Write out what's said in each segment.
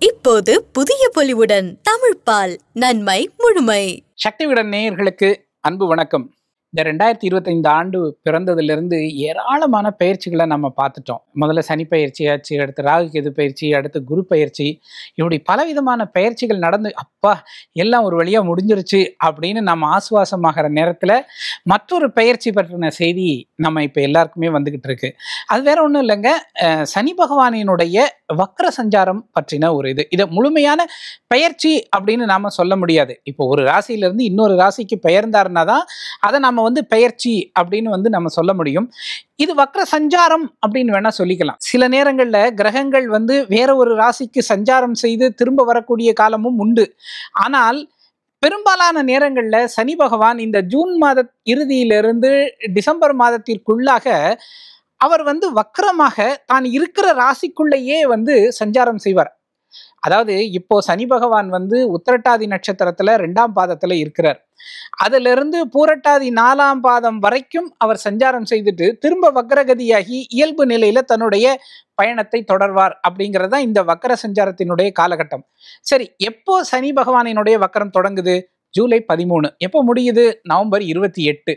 இப்போது புதிய பொலிவுடன் தமிழ்பால் நன்மை முழுமை. சக்தி விகடன் நேயர்களுக்கு அன்பு வணக்கம். இந்த 2025 ஆண்டு பிறந்ததிலிருந்து ஏராளமான பயிற்சிகளை நம்ம பார்த்துட்டோம். முதல்ல சனி பயிற்சியாச்சு, அடுத்து ராகு கேது பயிற்சி, அடுத்து குரு பயிற்சி, இப்படி பலவிதமான பயிற்சிகள் நடந்து அப்பா எல்லாம் ஒரு வழியாக முடிஞ்சிருச்சு அப்படின்னு நம்ம ஆசுவாசமாகிற நேரத்தில் மற்றொரு பயிற்சி பற்றின செய்தி நம்ம இப்போ எல்லாருக்குமே வந்துக்கிட்டு இருக்கு. அது வேற ஒன்றும் இல்லைங்க, சனி பகவானினுடைய வக்ர சஞ்சாரம் பற்றின ஒரு இதை முழுமையான பயிற்சி அப்படின்னு நாம சொல்ல முடியாது. இப்போ ஒரு ராசியிலிருந்து இன்னொரு ராசிக்கு பெயர்ந்தாருன்னா தான் அதை நம்ம பெயர்ச்சி அப்படின்னு நம்ம சொல்ல முடியும். இது வக்ர சஞ்சாரம் அப்படின்னு வேணா சொல்லிக்கலாம். சில நேரங்களில் கிரகங்கள் வேற ஒரு ராசிக்கு சஞ்சாரம் செய்து திரும்ப வரக்கூடிய காலமும் உண்டு. ஆனால் பெரும்பாலான நேரங்களில் சனி பகவான் இந்த ஜூன் மாத இறுதியிலிருந்து டிசம்பர் மாதத்திற்குள்ளாக அவர் வக்ரமாக தான் இருக்கிற ராசிக்குள்ளேயே சஞ்சாரம் செய்வார். அதாவது இப்போ சனி பகவான் உத்திரட்டாதி நட்சத்திரத்துல 2ஆம் பாதத்துல இருக்கிறார். அதுல இருந்து பூரட்டாதி 4ஆம் பாதம் வரைக்கும் அவர் சஞ்சாரம் செய்துட்டு திரும்ப வக்ரகதியாகி இயல்பு நிலையில தன்னுடைய பயணத்தை தொடர்வார் அப்படிங்கிறது தான் இந்த வக்ர சஞ்சாரத்தினுடைய காலகட்டம். சரி, எப்போ சனி பகவானினுடைய வக்ரம் தொடங்குது? ஜூலை 13. எப்போ முடியுது? நவம்பர் 28.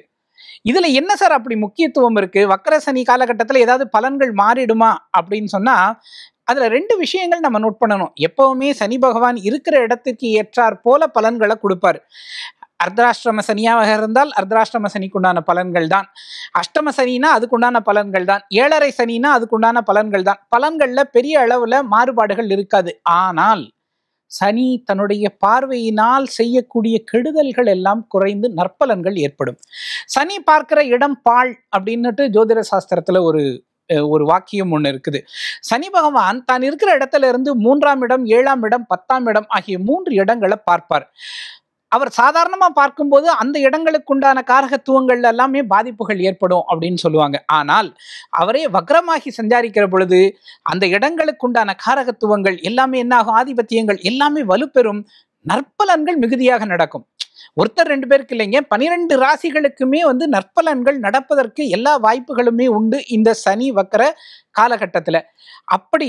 இதுல என்ன சார் அப்படி முக்கியத்துவம் இருக்கு? வக்ர சனி காலகட்டத்துல ஏதாவது பலன்கள் மாறிடுமா அப்படின்னு சொன்னா அதுல 2 விஷயங்கள் நம்ம நோட் பண்ணணும். எப்பவுமே சனி பகவான் இருக்கிற இடத்துக்கு ஏற்றார் போல பலன்களை கொடுப்பார். அர்த்தராஷ்டிரம சனியாக இருந்தால் அர்த்தராஷ்டிரம சனிக்குண்டான பலன்கள் தான், அஷ்டம சனினா அதுக்குண்டான பலன்கள் தான், 7.5 சனினா அதுக்குண்டான பலன்கள் தான். பலன்கள்ல பெரிய அளவுல மாறுபாடுகள் இருக்காது. ஆனால் சனி தன்னுடைய பார்வையினால் செய்யக்கூடிய கெடுதல்கள் எல்லாம் குறைந்து நற்பலன்கள் ஏற்படும். சனி பார்க்கிற இடம் பாழ் அப்படின்னுட்டு ஜோதிட சாஸ்திரத்துல ஒரு வாக்கியம் ஒன்று இருக்குது. சனி பகவான் தான் இருக்கிற இடத்துல இருந்து 3ஆம் இடம், 7ஆம் இடம், 10ஆம் இடம் ஆகிய 3 இடங்களை பார்ப்பார். அவர் சாதாரணமா பார்க்கும்போது அந்த இடங்களுக்கு உண்டான காரகத்துவங்கள் எல்லாமே பாதிப்புகள் ஏற்படும் அப்படின்னு சொல்லுவாங்க. ஆனால் அவரே வக்ரமாகி சஞ்சாரிக்கிற பொழுது அந்த இடங்களுக்கு உண்டான காரகத்துவங்கள் எல்லாமே என்ன ஆகும்? ஆதிபத்தியங்கள் எல்லாமே வலுப்பெறும், நற்பலன்கள் மிகுதியாக நடக்கும். ஒருத்தர் 2 பேருக்கு இல்லைங்க, 12 ராசிகளுக்குமே நற்பலன்கள் நடப்பதற்கு எல்லா வாய்ப்புகளுமே உண்டு இந்த சனி வக்ர காலகட்டத்துல. அப்படி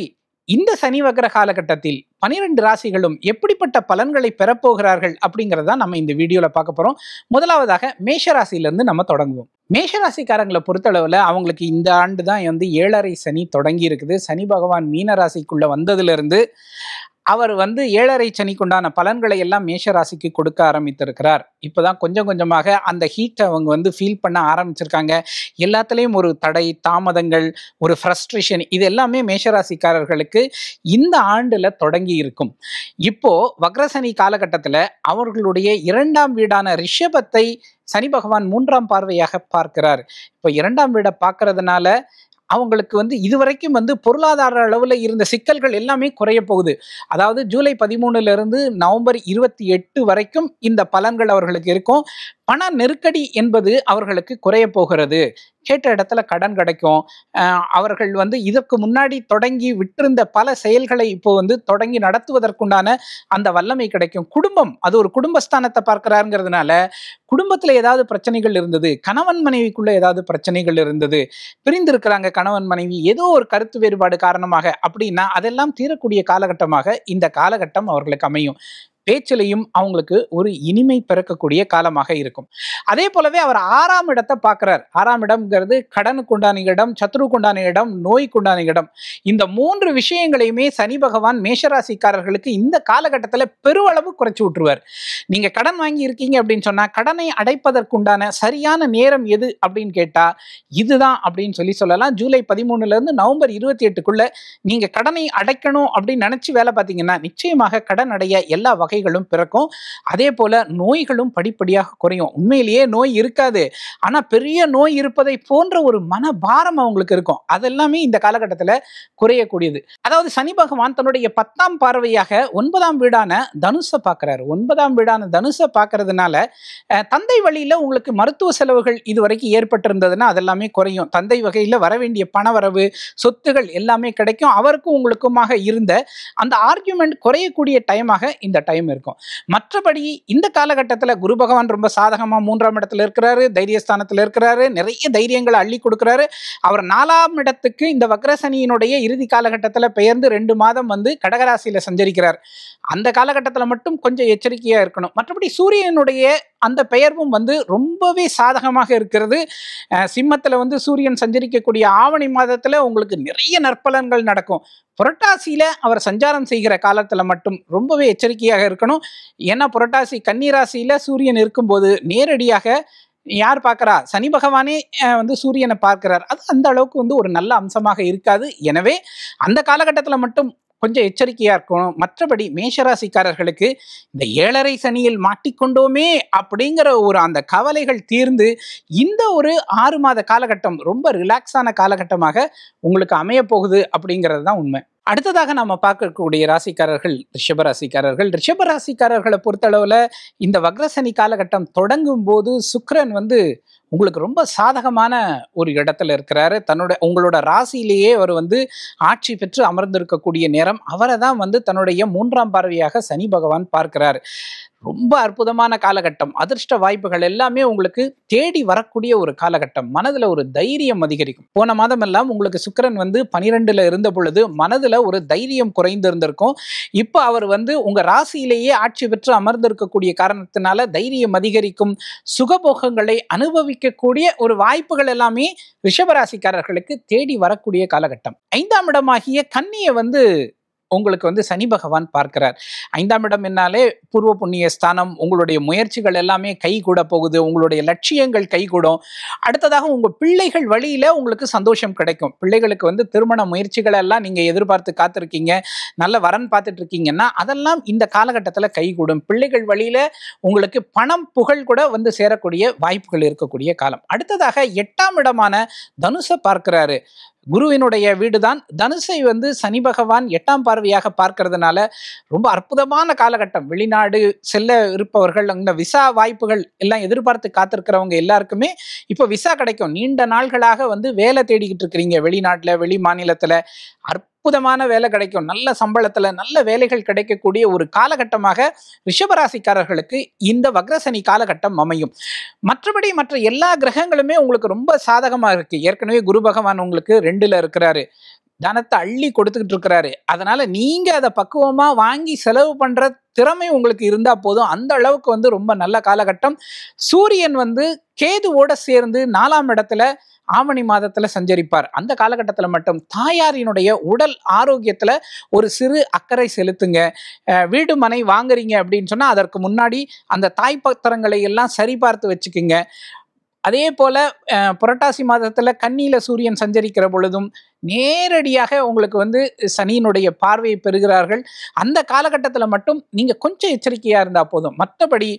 இந்த சனி வக்ர காலகட்டத்தில் 12 ராசிகளும் எப்படிப்பட்ட பலன்களை பெறப்போகிறார்கள் அப்படிங்கிறத நம்ம இந்த வீடியோல பார்க்க போறோம். முதலாவதாக மேஷராசியிலிருந்து நம்ம தொடங்குவோம். மேஷராசிக்காரங்களை பொறுத்தளவுல அவங்களுக்கு இந்த ஆண்டு தான் 7.5 சனி தொடங்கி இருக்குது. சனி பகவான் மீன ராசிக்குள்ள வந்ததுல இருந்து அவர் 7.5 சனிக்குண்டான பலன்களை எல்லாம் மேஷராசிக்கு கொடுக்க ஆரம்பித்திருக்கிறார். இப்போதான் கொஞ்சம் கொஞ்சமாக அந்த ஹீட்டை அவங்க ஃபீல் பண்ண ஆரம்பிச்சிருக்காங்க. எல்லாத்துலேயும் ஒரு தடை, தாமதங்கள், ஒரு ஃப்ரஸ்ட்ரேஷன், இது எல்லாமே மேஷராசிக்காரர்களுக்கு இந்த ஆண்டுல தொடங்கி இருக்கும். இப்போ வக்ரசனி காலகட்டத்தில் அவர்களுடைய 2ஆம் வீடான ரிஷபத்தை சனி பகவான் 3ஆம் பார்வையாக பார்க்கிறார். இப்போ 2ஆம் வீடை பார்க்கறதுனால அவங்களுக்கு இதுவரைக்கும் பொருளாதார அளவில் இருந்த சிக்கல்கள் எல்லாமே குறைய போகுது. அதாவது ஜூலை 13 இருந்து நவம்பர் 28 வரைக்கும் இந்த பலன்கள் அவர்களுக்கு இருக்கும். பண நெருக்கடி என்பது அவர்களுக்கு குறைய போகிறது. கேட்ட இடத்துல கடன் கிடைக்கும். அவர்கள் இதற்கு முன்னாடி தொடங்கி விட்டிருந்த பல செயல்களை இப்போ தொடங்கி நடத்துவதற்குண்டான அந்த வல்லமை கிடைக்கும். குடும்பம், அது ஒரு குடும்பஸ்தானத்தை பார்க்கிறாருங்கிறதுனால குடும்பத்துல ஏதாவது பிரச்சனைகள் இருந்தது, கணவன் மனைவிக்குள்ள ஏதாவது பிரச்சனைகள் இருந்தது, பிரிந்திருக்கிறாங்க கணவன் மனைவி ஏதோ ஒரு கருத்து வேறுபாடு காரணமாக அப்படின்னா அதெல்லாம் தீரக்கூடிய காலகட்டமாக இந்த காலகட்டம் அவர்களுக்கு அமையும். பேச்சிலையும் அவங்களுக்கு ஒரு இனிமை பிறக்கக்கூடிய காலமாக இருக்கும். அதே போலவே அவர் 6ஆம் இடத்தை பார்க்கிறார். 6ஆம் இடம்ங்கிறது கடனுக்குண்டான இடம், சத்ருக்குண்டான இடம், நோய்க்குண்டான இடம். இந்த 3 விஷயங்களையுமே சனி பகவான் மேஷராசிக்காரர்களுக்கு இந்த காலகட்டத்தில் பெருவளவு குறைச்சி விட்டுருவார். நீங்க கடன் வாங்கி இருக்கீங்க அப்படின்னு சொன்னா கடனை அடைப்பதற்குண்டான சரியான நேரம் எது அப்படின்னு கேட்டா இதுதான் அப்படின்னு சொல்லலாம். ஜூலை 13 இருந்து நவம்பர் 28க்குள்ள நீங்க கடனை அடைக்கணும் அப்படின்னு நினைச்சு வேலை பார்த்தீங்கன்னா நிச்சயமாக கடன் அடைய எல்லா வகைகளும் பிறக்கும். அதே போல நோய்களும் படிப்படியாக குறையும். உண்மையிலேயே நோய் இருக்காது, ஆனா பெரிய நோய் இருப்பதை போன்ற ஒரு மனபாரம் அவங்களுக்கு இருக்கும். அதெல்லாமே இந்த காலகட்டத்தில் குறையக்கூடியது. அதாவது சனி பகவான் தன்னுடைய 10ஆம் பார்வையாக 9ஆம் வீடான தனுசை பார்க்கிறார். 9ஆம் வீடான தனுசை பார்க்கறதுனால தந்தை வழியில உங்களுக்கு மருத்துவ செலவுகள் இதுவரைக்கும் ஏற்பட்டிருந்ததுன்னா அதெல்லாமே குறையும். தந்தை வகையில வர வேண்டிய பணவரவு, சொத்துகள் எல்லாமே கிடைக்கும். அவருக்கும் உங்களுக்குமாக இருந்த அந்த ஆர்கியூமெண்ட் குறையக்கூடிய டைமாக இந்த டைம் வாய்ப்புகளும் இருக்கும். மற்றபடி இந்த காலகட்டத்தில் குரு பகவான் ரொம்ப சாதகமா 3ஆம் இடத்துல இருக்கிறாரு, தைரியஸ்தானத்தில் இருக்கிறாரு, நிறைய தைரியங்களை அள்ளி கொடுக்கிறாரு. அவர் 4ஆம் இடத்துக்கு இந்த வக்ரசனியினுடைய இறுதி காலகட்டத்தில் பெயர்ந்து 2 மாதம் வந்து கடகராசியில சஞ்சரிக்கிறார். அந்த காலகட்டத்தில் மட்டும் கொஞ்சம் எச்சரிக்கையா இருக்கணும். மற்றபடி சூரியனுடைய அந்த பெயர்வும் வந்து ரொம்பவே சாதகமாக இருக்கிறது. சிம்மத்துல வந்து சூரியன் சஞ்சரிக்கக்கூடிய ஆவணி மாதத்துல உங்களுக்கு நிறைய நற்பலன்கள் நடக்கும். புரட்டாசியில அவர் சஞ்சாரம் செய்கிற காலத்துல மட்டும் ரொம்பவே எச்சரிக்கையாக இருக்கணும். ஏன்னா புரட்டாசி கன்னிராசியில சூரியன் இருக்கும்போது நேரடியாக யார் பார்க்கறா? சனி பகவானே வந்து சூரியனை பார்க்கிறார். அது அந்த அளவுக்கு வந்து ஒரு நல்ல அம்சமாக இருக்காது. எனவே அந்த காலகட்டத்தில் மட்டும் கொஞ்சம் எச்சரிக்கையா இருக்கணும். மற்றபடி மேஷராசிக்காரர்களுக்கு இந்த 7.5 சனியில் மாட்டிக்கொண்டோமே அப்படிங்கிற ஒரு அந்த கவலைகள் தீர்ந்து இந்த ஒரு 6 மாத காலகட்டம் ரொம்ப ரிலாக்ஸான காலகட்டமாக உங்களுக்கு அமைய போகுது அப்படிங்கிறது தான் உண்மை. அடுத்ததாக நம்ம பார்க்கக்கூடிய ராசிக்காரர்கள் ரிஷபராசிக்காரர்கள். ரிஷபராசிக்காரர்களை பொறுத்தளவுல இந்த வக்ரசனி காலகட்டம் தொடங்கும் போது சுக்கிரன் வந்து உங்களுக்கு ரொம்ப சாதகமான ஒரு இடத்துல இருக்கிறாரு. உங்களோட ராசியிலேயே அவர் வந்து ஆட்சி பெற்று அமர்ந்திருக்கக்கூடிய நேரம். அவரை தான் வந்து தன்னுடைய 3ஆம் பார்வையாக சனி பகவான் பார்க்கிறார். ரொம்ப அற்புதமான காலகட்டம். அதிர்ஷ்ட வாய்ப்புகள் எல்லாமே உங்களுக்கு தேடி வரக்கூடிய ஒரு காலகட்டம். மனதுல ஒரு தைரியம் அதிகரிக்கும். போன மாதம் எல்லாம் உங்களுக்கு சுக்கிரன் வந்து 12ல இருந்த பொழுது மனதுல ஒரு தைரியம் குறைந்து இருந்திருக்கும். இப்போ அவர் வந்து உங்க ராசியிலேயே ஆட்சி பெற்று அமர்ந்திருக்கக்கூடிய காரணத்தினால தைரியம் அதிகரிக்கும். சுகபோகங்களை அனுபவிக்கக்கூடிய ஒரு வாய்ப்புகள் எல்லாமே ரிஷபராசிக்காரர்களுக்கு தேடி வரக்கூடிய காலகட்டம். 5ஆம் இடமாகிய கன்னியை வந்து உங்களுக்கு வந்து சனி பகவான் பார்க்கிறார். 5ஆம் இடம் என்னாலே பூர்வ புண்ணிய ஸ்தானம். உங்களுடைய முயற்சிகள் எல்லாமே கை கூட போகுது. உங்களுடைய லட்சியங்கள் கைகூடும். அடுத்ததாக உங்க பிள்ளைகள் வழியில உங்களுக்கு சந்தோஷம் கிடைக்கும். பிள்ளைகளுக்கு வந்து திருமண முயற்சிகள் எல்லாம் நீங்க எதிர்பார்த்து காத்திருக்கீங்க, நல்ல வரன் பார்த்துட்டு இருக்கீங்கன்னா அதெல்லாம் இந்த காலகட்டத்தில் கைகூடும். பிள்ளைகள் வழியில உங்களுக்கு பணம் புகழ் கூட வந்து சேரக்கூடிய வாய்ப்புகள் இருக்கக்கூடிய காலம். அடுத்ததாக 8ஆம் இடமான தனுசை பார்க்கிறாரு. குருவினுடைய வீடுதான் தனுசை வந்து சனி பகவான் 8ஆம் பார்வையாக பார்க்கறதுனால ரொம்ப அற்புதமான காலகட்டம். வெளிநாடு செல்ல இருப்பவர்கள், அங்க விசா வாய்ப்புகள் எல்லாம் எதிர்பார்த்து காத்திருக்கிறவங்க எல்லாருக்குமே இப்போ விசா கிடைக்கும். நீண்ட நாள்களாக வந்து வேலை தேடிக்கிட்டு இருக்கிறீங்க வெளிநாட்டுல, வெளி மாநிலத்துல அற்புதமான வேலை கிடைக்கும். நல்ல சம்பளத்துல நல்ல வேலைகள் கிடைக்கக்கூடிய ஒரு காலகட்டமாக ரிஷபராசிக்காரர்களுக்கு இந்த வக்ரசனி காலகட்டம் அமையும். மற்றபடி மற்ற எல்லா கிரகங்களுமே உங்களுக்கு ரொம்ப சாதகமா இருக்கு. ஏற்கனவே குரு பகவான் உங்களுக்கு 2ல இருக்கிறாரு. தனத்தை அள்ளி கொடுத்துக்கிட்டு இருக்கிறாரு. அதனால நீங்க அதை பக்குவமா வாங்கி செலவு பண்ற திறமை உங்களுக்கு இருந்தா போதும். அந்த அளவுக்கு வந்து ரொம்ப நல்ல காலகட்டம். சூரியன் வந்து கேதுவோட சேர்ந்து 4ஆம் இடத்துல ஆவணி மாதத்துல சஞ்சரிப்பார். அந்த காலகட்டத்தில் மட்டும் தாயாரினுடைய உடல் ஆரோக்கியத்துல ஒரு சிறு அக்கறை செலுத்துங்க. வீடு மனை வாங்குறீங்க அப்படின்னு சொன்னா அதற்கு முன்னாடி அந்த தாய் பத்திரங்களை எல்லாம் சரிபார்த்து வச்சுக்குங்க. அதே போல புரட்டாசி மாதத்துல கன்னியில சூரியன் சஞ்சரிக்கிற பொழுதும் நேரடியாக உங்களுக்கு வந்து சனியினுடைய பார்வையை பெறுகிறார்கள். அந்த காலகட்டத்தில் மட்டும் நீங்க கொஞ்சம் எச்சரிக்கையா இருந்தா போதும். மற்றபடி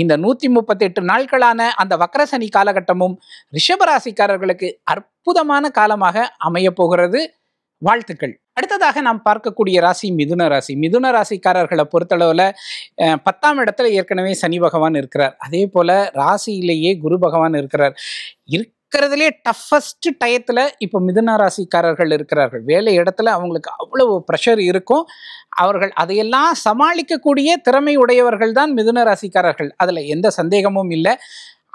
இந்த 138 நாட்களான அந்த வக்ரசனி காலகட்டமும் ரிஷபராசிக்காரர்களுக்கு அற்புதமான காலமாக அமைய போகிறது. வாழ்த்துக்கள். அடுத்ததாக நாம் பார்க்கக்கூடிய ராசி மிதுன ராசி. மிதுன ராசிக்காரர்களை பொறுத்தளவுல 10ஆம் இடத்துல ஏற்கனவே சனி பகவான் இருக்கிறார். அதே போல ராசியிலேயே குரு பகவான் இருக்கிறார். இருக்கிறதுலே டஃபஸ்ட் டயத்துல இப்போ மிதுன ராசிக்காரர்கள் இருக்கிறார்கள். வேலை இடத்துல அவங்களுக்கு அவ்வளவு ப்ரெஷர் இருக்கும். அவர்கள் அதையெல்லாம் சமாளிக்கக்கூடிய திறமை உடையவர்கள் தான் மிதுன ராசிக்காரர்கள். அதுல எந்த சந்தேகமும் இல்லை.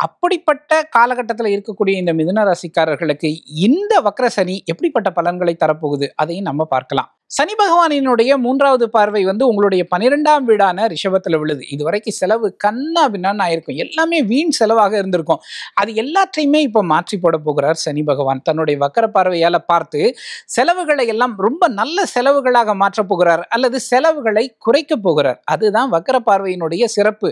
அப்படிப்பட்ட காலகட்டத்தில் இருக்கக்கூடிய இந்த மிதுன ராசிக்காரர்களுக்கு இந்த வக்ரசனி எப்படிப்பட்ட பலன்களை தரப்போகுது அதையும் நம்ம பார்க்கலாம். சனி பகவானினுடைய 3வது பார்வை வந்து உங்களுடைய 12ஆம் வீடான ரிஷபத்துல விழுது. இதுவரைக்கும் செலவு கண்ணா பின்னான்னு ஆயிருக்கும். எல்லாமே வீண் செலவாக இருந்திருக்கும். அது எல்லாத்தையுமே இப்போ மாற்றி போட போகிறார் சனி பகவான். தன்னுடைய வக்கர பார்வையால பார்த்து செலவுகளை எல்லாம் ரொம்ப நல்ல செலவுகளாக மாற்ற போகிறார் அல்லது செலவுகளை குறைக்க போகிறார். அதுதான் வக்கர பார்வையினுடைய சிறப்பு.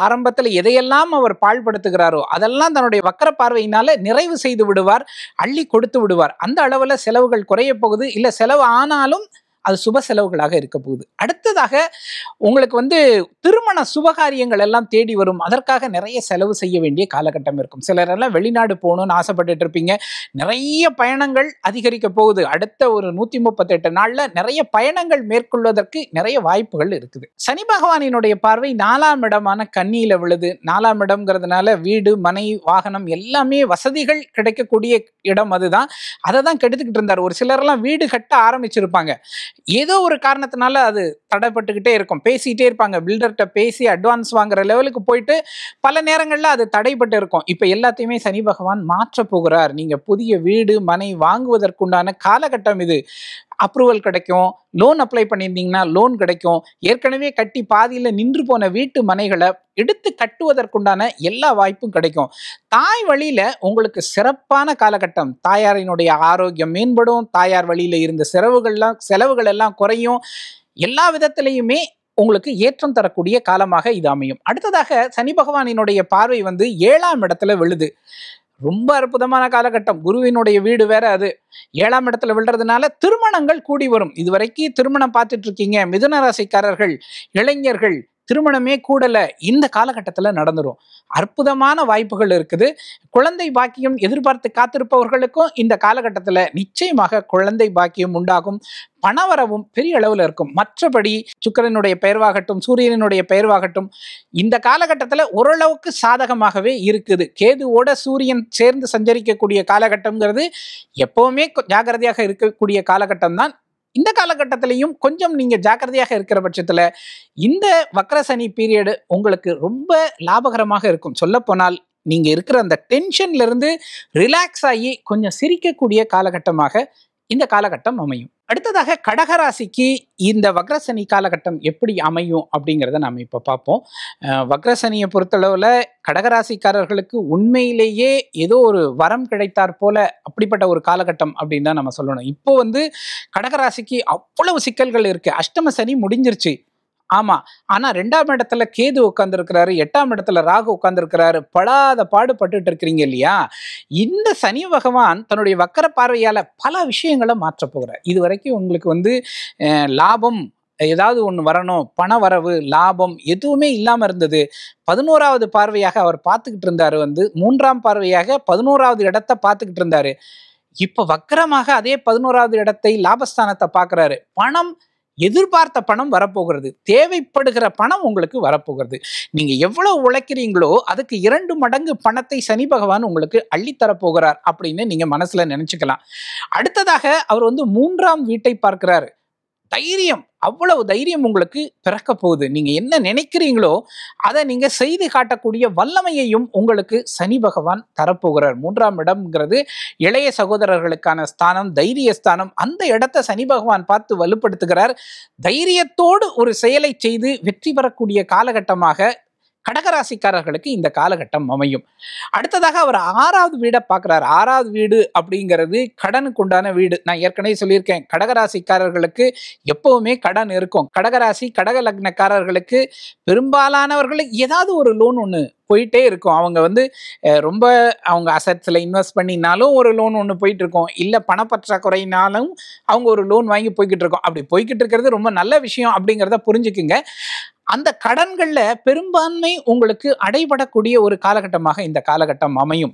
ஆரம்பத்தில் எதையெல்லாம் அவர் பாழ்படுத்துகிறாரோ அதெல்லாம் தன்னுடைய வக்கர பார்வையினால நிறைவு செய்து விடுவார், அள்ளி கொடுத்து விடுவார். அந்த அளவுல செலவுகள் குறைய போகுது. இல்ல செலவு ஆனாலும் அது சுப செலவுகளாக இருக்க போகுது. அடுத்ததாக உங்களுக்கு வந்து திருமண சுபகாரியங்கள் எல்லாம் தேடி வரும். அதற்காக நிறைய செலவு செய்ய வேண்டிய காலகட்டம் இருக்கும். சிலரெல்லாம் வெளிநாடு போகணும்னு ஆசைப்பட்டுட்டு இருப்பீங்க. நிறைய பயணங்கள் அதிகரிக்க போகுது. அடுத்த ஒரு 138 நாள்ல நிறைய பயணங்கள் மேற்கொள்வதற்கு நிறைய வாய்ப்புகள் இருக்குது. சனி பகவானினுடைய பார்வை 4ஆம் இடமான கன்னியில விழுது. 4ஆம் இடம்ங்கிறதுனால வீடு மனை வாகனம் எல்லாமே வசதிகள் கிடைக்கக்கூடிய இடம். அதுதான் அதை தான் கெடுத்துக்கிட்டு இருந்தார். ஒரு சிலரெல்லாம் வீடு கட்ட ஆரம்பிச்சிருப்பாங்க. ஏதோ ஒரு காரணத்தினால அது தடைப்பட்டுக்கிட்டே இருக்கும். பேசிக்கிட்டே இருப்பாங்க. பில்டர்கிட்ட பேசி அட்வான்ஸ் வாங்குற லெவலுக்கு போயிட்டு பல நேரங்கள்ல அது தடைப்பட்டு இருக்கும். இப்ப எல்லாத்தையுமே சனி பகவான் மாற்றப் போகிறார். நீங்க புதிய வீடு, மனை வாங்குவதற்குண்டான காலகட்டம் இது. அப்ரூவல் கிடைக்கும். லோன் அப்ளை பண்ணியிருந்தீங்கன்னா லோன் கிடைக்கும். ஏற்கனவே கட்டி பாதியில நின்று போன வீட்டு மனைகளை எடுத்து கட்டுவதற்குண்டான எல்லா வாய்ப்பும் கிடைக்கும். தாய் வழியில உங்களுக்கு சிறப்பான காலகட்டம். தாயாரினுடைய ஆரோக்கியம் மேம்படும். தாயார் வழியில இருந்த செலவுகள் எல்லாம் குறையும். எல்லா விதத்திலையுமே உங்களுக்கு ஏற்றம் தரக்கூடிய காலமாக இது அமையும். அடுத்ததாக சனி பகவானினுடைய பார்வை 7ஆம் இடத்துல விழுது. ரொம்ப அற்புதமான காலகட்டம். குருவினுடைய வீடு வேற அது. 7ஆம் இடத்துல விழுறதுனால திருமணங்கள் கூடி வரும். இதுவரைக்கும் திருமணம் பார்த்துட்டு இருக்கீங்க மிதுன ராசிக்காரர்கள், இளைஞர்கள், திருமணமே கூடல, இந்த காலகட்டத்துல நடந்துரும். அற்புதமான வாய்ப்புகள் இருக்குது. குழந்தை பாக்கியம் எதிர்பார்த்து காத்திருப்பவர்களுக்கும் இந்த காலகட்டத்துல நிச்சயமாக குழந்தை பாக்கியம் உண்டாகும். பணவரவும் பெரிய அளவுல இருக்கும். மற்றபடி சுக்கிரனுடைய பெயர்வாகட்டும், சூரியனுடைய பெயர்வாகட்டும் இந்த காலகட்டத்துல ஓரளவுக்கு சாதகமாகவே இருக்குது. கேதுவோட சூரியன் சேர்ந்து சஞ்சரிக்கக்கூடிய காலகட்டம்ங்கிறது எப்பவுமே ஜாக்கிரதையாக இருக்கக்கூடிய காலகட்டம் தான். இந்த காலகட்டத்திலையும் கொஞ்சம் நீங்க ஜாக்கிரதையாக இருக்கிற பட்சத்துல இந்த வக்ரசனி பீரியடு உங்களுக்கு ரொம்ப லாபகரமாக இருக்கும். சொல்ல போனால் நீங்க இருக்கிற அந்த டென்ஷன்ல இருந்து ரிலாக்ஸ் ஆகி கொஞ்சம் சிரிக்கக்கூடிய காலகட்டமாக இந்த காலகட்டம் அமையும். அடுத்ததாக கடகராசிக்கு இந்த வக்ரசனி காலகட்டம் எப்படி அமையும் அப்படிங்கிறத நாம் இப்போ பார்ப்போம். வக்ரசனியை பொறுத்தளவில் கடகராசிக்காரர்களுக்கு உண்மையிலேயே ஏதோ ஒரு வரம் கிடைத்தார் போல அப்படிப்பட்ட ஒரு காலகட்டம் அப்படின்னு தான் நம்ம சொல்லணும். இப்போ கடகராசிக்கு அவ்வளவு சிக்கல்கள் இருக்கு. அஷ்டம சனி முடிஞ்சிருச்சு. ஆமா. ஆனா 2ஆம் இடத்துல கேது உட்கார்ந்துருக்கிறாரு, 8ஆம் இடத்துல ராகு உட்கார்ந்துருக்கிறாரு. படாத பாடுபட்டு இருக்கிறீங்க இல்லையா? இந்த சனி பகவான் தன்னுடைய வக்கர பார்வையால பல விஷயங்களை மாற்ற போகிறார். இது வரைக்கும் உங்களுக்கு லாபம் ஏதாவது ஒன்று வரணும், பண வரவு, லாபம் எதுவுமே இல்லாம இருந்தது. 11ஆவது பார்வையாக அவர் பார்த்துக்கிட்டு இருந்தாரு. 3ஆம் பார்வையாக 11ஆவது இடத்தை பார்த்துக்கிட்டு இருந்தாரு. இப்ப வக்கரமாக அதே 11ஆவது இடத்தை லாபஸ்தானத்தை பார்க்கிறாரு. பணம், எதிர்பார்த்த பணம் வரப்போகிறது. தேவைப்படுகிற பணம் உங்களுக்கு வரப்போகிறது. நீங்க எவ்வளவு உழைக்கிறீங்களோ அதுக்கு 2 மடங்கு பணத்தை சனி பகவான் உங்களுக்கு அள்ளித்தரப்போகிறார் அப்படின்னு நீங்க மனசுல நினைச்சுக்கலாம். அடுத்ததாக அவர் 3ஆம் வீட்டை பார்க்கிறாரு. தைரியம், அவ்வளவு தைரியம் உங்களுக்கு பிறக்க போகுது. நீங்க என்ன நினைக்கிறீங்களோ அதை நீங்க செய்து காட்டக்கூடிய வல்லமையையும் உங்களுக்கு சனி பகவான் தரப்போகிறார். 3ஆம் இடம்ங்கிறது இளைய சகோதரர்களுக்கான ஸ்தானம், தைரிய ஸ்தானம். அந்த இடத்தை சனி பகவான் பார்த்து வலுப்படுத்துகிறார். தைரியத்தோடு ஒரு செயலை செய்து வெற்றி பெறக்கூடிய காலகட்டமாக கடகராசிக்காரர்களுக்கு இந்த காலகட்டம் அமையும். அடுத்ததாக அவர் 6ஆவது வீடை பார்க்கிறார். 6ஆவது வீடு அப்படிங்கிறது கடனுக்கு உண்டான வீடு. நான் ஏற்கனவே சொல்லியிருக்கேன், கடகராசிக்காரர்களுக்கு எப்பவுமே கடன் இருக்கும். கடகராசி கடக லக்னக்காரர்களுக்கு பெரும்பாலானவர்களுக்கு ஏதாவது ஒரு லோன் ஒன்று போயிட்டே இருக்கும். அவங்க ரொம்ப அவங்க அசட்ஸில் இன்வெஸ்ட் பண்ணினாலும் ஒரு லோன் ஒன்று போயிட்டு இருக்கும். இல்லை பணப்பற்றாக்குறையினாலும் அவங்க ஒரு லோன் வாங்கி போய்கிட்டு இருக்கோம். அப்படி போய்கிட்டு இருக்கிறது ரொம்ப நல்ல விஷயம் அப்படிங்கிறத புரிஞ்சுக்குங்க. அந்த கடன்கள்ல பெரும்பான்மை உங்களுக்கு அடைபடக்கூடிய ஒரு காலகட்டமாக இந்த காலகட்டம் அமையும்.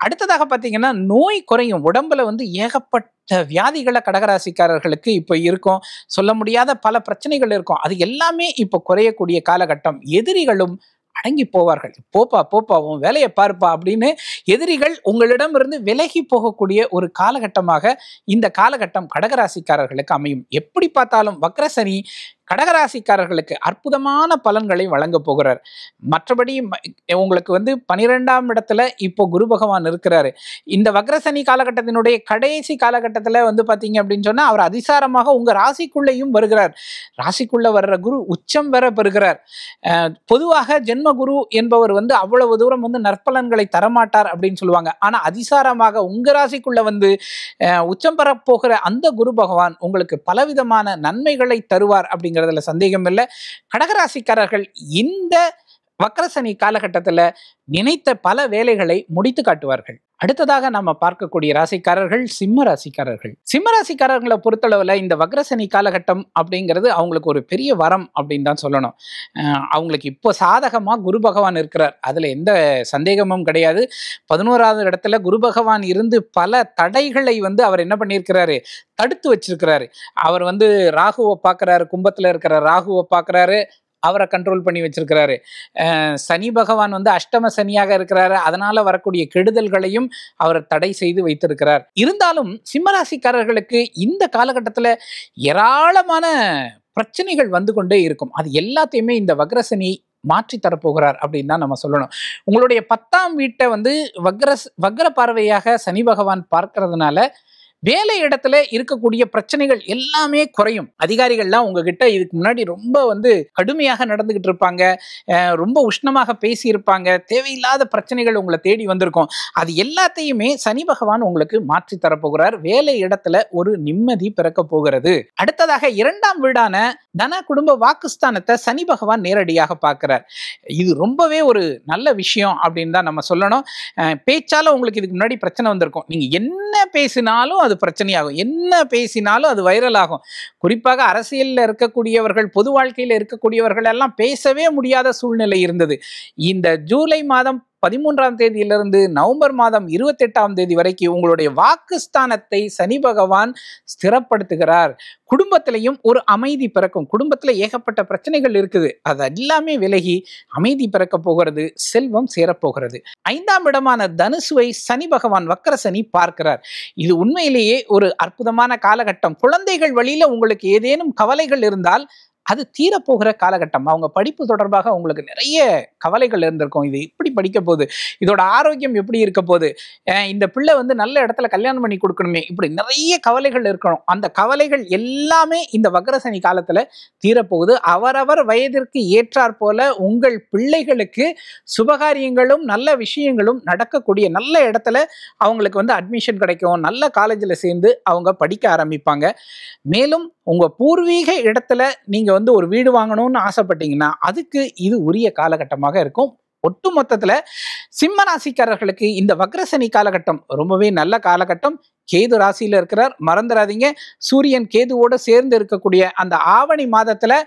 அடுத்ததாக பார்த்தீங்கன்னா நோய் குறையும். உடம்புல ஏகப்பட்ட வியாதிகளை கடகராசிக்காரர்களுக்கு இப்போ இருக்கும். சொல்ல முடியாத பல பிரச்சனைகள் இருக்கும். அது எல்லாமே இப்போ குறையக்கூடிய காலகட்டம். எதிரிகளும் அடங்கி போவார்கள். போப்பா போப்பா உன் வேலையை பார்ப்பா அப்படின்னு எதிரிகள் உங்களிடமிருந்து விலகி போகக்கூடிய ஒரு காலகட்டமாக இந்த காலகட்டம் கடகராசிக்காரர்களுக்கு அமையும். எப்படி பார்த்தாலும் வக்ரசனி கடகராசிக்காரர்களுக்கு அற்புதமான பலன்களை வழங்க போகிறார். மற்றபடி உங்களுக்கு 12ஆம் இடத்துல இப்போ குரு பகவான் இருக்கிறாரு. இந்த வக்ரசனி காலகட்டத்தினுடைய கடைசி காலகட்டத்தில் பார்த்தீங்க அப்படின்னு சொன்னா அவர் அதிசாரமாக உங்க ராசிக்குள்ளேயும் வருகிறார். ராசிக்குள்ள வர்ற குரு உச்சம் பெற பெறுகிறார். பொதுவாக ஜென்ம குரு என்பவர் அவ்வளவு தூரம் நற்பலன்களை தரமாட்டார் அப்படின்னு சொல்லுவாங்க. ஆனா அதிசாரமாக உங்க ராசிக்குள்ள உச்சம் பெற போகிற அந்த குரு பகவான் உங்களுக்கு பலவிதமான நன்மைகளை தருவார் அப்படிங்கிறதுல சந்தேகம் இல்லை. கடகராசிக்காரர்கள் இந்த வக்ரசனி காலகட்டத்தில் நினைத்த பல வேலைகளை முடித்து காட்டுவார்கள். அடுத்ததாக நம்ம பார்க்கக்கூடிய ராசிக்காரர்கள் சிம்ம ராசிக்காரர்கள். சிம்ம ராசிக்காரர்களை பொறுத்தளவில் இந்த வக்ரசனி காலகட்டம் அப்படிங்கிறது அவங்களுக்கு ஒரு பெரிய வரம் அப்படின்னு தான் சொல்லணும். அவங்களுக்கு இப்போ சாதகமாக குரு பகவான் இருக்கிறார். அதில் எந்த சந்தேகமும் கிடையாது. 11ஆவது இடத்துல குரு பகவான் இருந்து பல தடைகளை அவர் என்ன பண்ணியிருக்கிறாரு, தடுத்து வச்சிருக்கிறாரு. அவர் ராகுவை பார்க்குறாரு, கும்பத்தில் இருக்கிற ராகுவை பார்க்குறாரு. அவரை கண்ட்ரோல் பண்ணி வச்சிருக்கிறாரு. சனி பகவான் வந்து அஷ்டம சனியாக இருக்கிறாரு. அதனால வரக்கூடிய கெடுதல்களையும் அவர் தடை செய்து வைத்திருக்கிறார். இருந்தாலும் சிம்மராசிக்காரர்களுக்கு இந்த காலகட்டத்தில் ஏராளமான பிரச்சனைகள் வந்து கொண்டே இருக்கும். அது எல்லாத்தையுமே இந்த வக்ரசனி மாற்றி தரப்போகிறார் அப்படின்னு தான் நம்ம சொல்லணும். உங்களுடைய 10ஆம் வீட்டை வந்து வக்ர பார்வையாக சனி பகவான் பார்க்கறதுனால வேலை இடத்துல இருக்கக்கூடிய பிரச்சனைகள் எல்லாமே குறையும். அதிகாரிகள்லாம் உங்ககிட்ட இதுக்கு முன்னாடி ரொம்ப வந்து கடுமையாக நடந்துகிட்டு இருப்பாங்க, ரொம்ப உஷ்ணமாக பேசியிருப்பாங்க, தேவையில்லாத பிரச்சனைகள் உங்களை தேடி வந்திருக்கும். அது எல்லாத்தையுமே சனி பகவான் உங்களுக்கு மாற்றி தரப்போகிறார். வேலை இடத்துல ஒரு நிம்மதி பிறக்க போகிறது. அடுத்ததாக 2ஆம் வீடான தன குடும்ப வாக்குஸ்தானத்தை சனி பகவான் நேரடியாக பார்க்கிறார். இது ரொம்பவே ஒரு நல்ல விஷயம் அப்படின்னு தான் நம்ம சொல்லணும். பேச்சால உங்களுக்கு இதுக்கு முன்னாடி பிரச்சனை வந்திருக்கும். நீங்க என்ன பேசினாலும் அது பிரச்சனையாகும், என்ன பேசினாலும் அது வைரல் ஆகும். குறிப்பாக அரசியலில் இருக்கக்கூடியவர்கள், பொது வாழ்க்கையில் இருக்கக்கூடியவர்கள் எல்லாம் பேசவே முடியாத சூழ்நிலை இருந்தது. இந்த ஜூலை மாதம் 13ஆம் தேதியிலிருந்து நவம்பர் மாதம் 28ஆம் தேதி வரைக்கும் உங்களுடைய வாக்குஸ்தானத்தை சனி பகவான் ஸ்திரப்படுத்துகிறார். குடும்பத்திலையும் ஒரு அமைதி பிறக்கும். குடும்பத்தில் ஏகப்பட்ட பிரச்சனைகள் இருக்குது, அது எல்லாமே விலகி அமைதி பிறக்க போகிறது, செல்வம் சேரப்போகிறது. 5ஆம் இடமான தனுசுவை சனி பகவான் வக்ர சனி பார்க்கிறார். இது உண்மையிலேயே ஒரு அற்புதமான காலகட்டம். குழந்தைகள் வழியில உங்களுக்கு ஏதேனும் கவலைகள் இருந்தால் அது தீரப்போகிற காலகட்டம். அவங்க படிப்பு தொடர்பாக உங்களுக்கு நிறைய கவலைகள் இருந்திருக்கும். இது எப்படி படிக்க போகுது, இதோட ஆரோக்கியம் எப்படி இருக்க போகுது, இந்த பிள்ளை வந்து நல்ல இடத்துல கல்யாணம் பண்ணி கொடுக்கணுமே, இப்படி நிறைய கவலைகள் இருக்கணும். அந்த கவலைகள் எல்லாமே இந்த வக்ரசனி காலத்துல தீரப்போகுது. அவரவர் வயதிற்கு ஏற்றாற் போல உங்கள் பிள்ளைகளுக்கு சுபகாரியங்களும் நல்ல விஷயங்களும் நடக்கக்கூடிய நல்ல இடத்துல அவங்களுக்கு வந்து அட்மிஷன் கிடைக்கும். நல்ல காலேஜில் சேர்ந்து அவங்க படிக்க ஆரம்பிப்பாங்க. மேலும் உங்க பூர்வீக இடத்துல நீங்க வந்து ஒரு வீடு வாங்கணும்னு ஆசைப்பட்டீங்கன்னா அதுக்கு இது உரிய காலகட்டமாக இருக்கும். ஒட்டு மொத்தத்துல சிம்ம ராசிக்காரர்களுக்கு இந்த வக்ரசனி காலகட்டம் ரொம்பவே நல்ல காலகட்டம். கேது ராசியில இருக்கிறார், மறந்துடாதீங்க. சூரியன் கேதுவோட சேர்ந்து இருக்கக்கூடிய அந்த ஆவணி மாதத்துல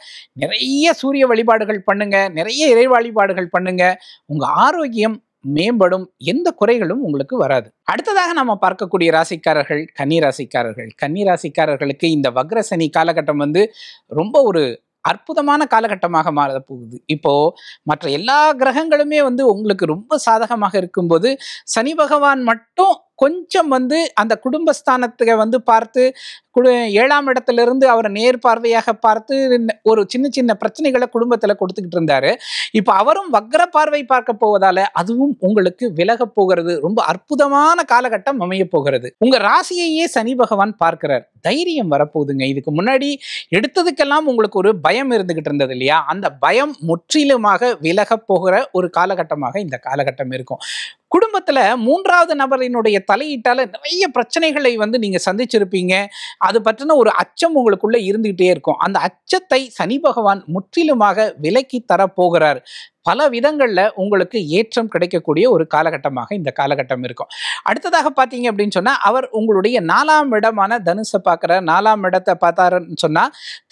நிறைய சூரிய வழிபாடுகள் பண்ணுங்க, நிறைய இறை வழிபாடுகள் பண்ணுங்க. உங்க ஆரோக்கியம் மேம்படும், எந்த குறைகளும் உங்களுக்கு வராது. அடுத்ததாக நம்ம பார்க்கக்கூடிய ராசிக்காரர்கள் கன்னி ராசிக்காரர்கள். கன்னி ராசிக்காரர்களுக்கு இந்த வக்ரசனி காலகட்டம் வந்து ரொம்ப ஒரு அற்புதமான காலகட்டமாக மாற போகுது. இப்போ மற்ற எல்லா கிரகங்களுமே வந்து உங்களுக்கு ரொம்ப சாதகமாக இருக்கும்போது சனி பகவான் மட்டும் கொஞ்சம் வந்து அந்த குடும்பஸ்தானத்தை வந்து பார்த்து 7ஆம் இடத்திலிருந்து அவரை நேர் பார்வையாக பார்த்து ஒரு சின்ன சின்ன பிரச்சனைகளை குடும்பத்துல கொடுத்துக்கிட்டு இருந்தாரு. இப்ப அவரும் வக்ர பார்வை பார்க்க போவதால அதுவும் உங்களுக்கு விலக போகிறது. ரொம்ப அற்புதமான காலகட்டம் அமைய போகிறது. உங்க ராசியையே சனி பகவான் பார்க்கிறார். தைரியம் வரப்போகுதுங்க. இதுக்கு முன்னாடி எடுத்ததுக்கெல்லாம் உங்களுக்கு ஒரு பயம் இருந்துகிட்டு இருந்தது இல்லையா, அந்த பயம் முற்றிலுமாக விலக போகிற ஒரு காலகட்டமாக இந்த காலகட்டம் இருக்கும். குடும்பத்துல 3வது நபரினுடைய தலையீட்டால நிறைய பிரச்சனைகளை வந்து நீங்க சந்திச்சிருப்பீங்க. அது பற்றின ஒரு அச்சம் உங்களுக்குள்ள இருந்துகிட்டே இருக்கும். அந்த அச்சத்தை சனி பகவான் முற்றிலுமாக விலக்கி தரப்போகிறார். பல விதங்கள்ல உங்களுக்கு ஏற்றம் கிடைக்கக்கூடிய ஒரு காலகட்டமாக இந்த காலகட்டம் இருக்கும். அடுத்ததாக பார்த்தீங்க அப்படின்னு சொன்னா அவர் உங்களுடைய 4ஆம் இடமான தனுசை பார்க்கிறார். 4ஆம் இடத்தை பார்த்தாருன்னு சொன்னா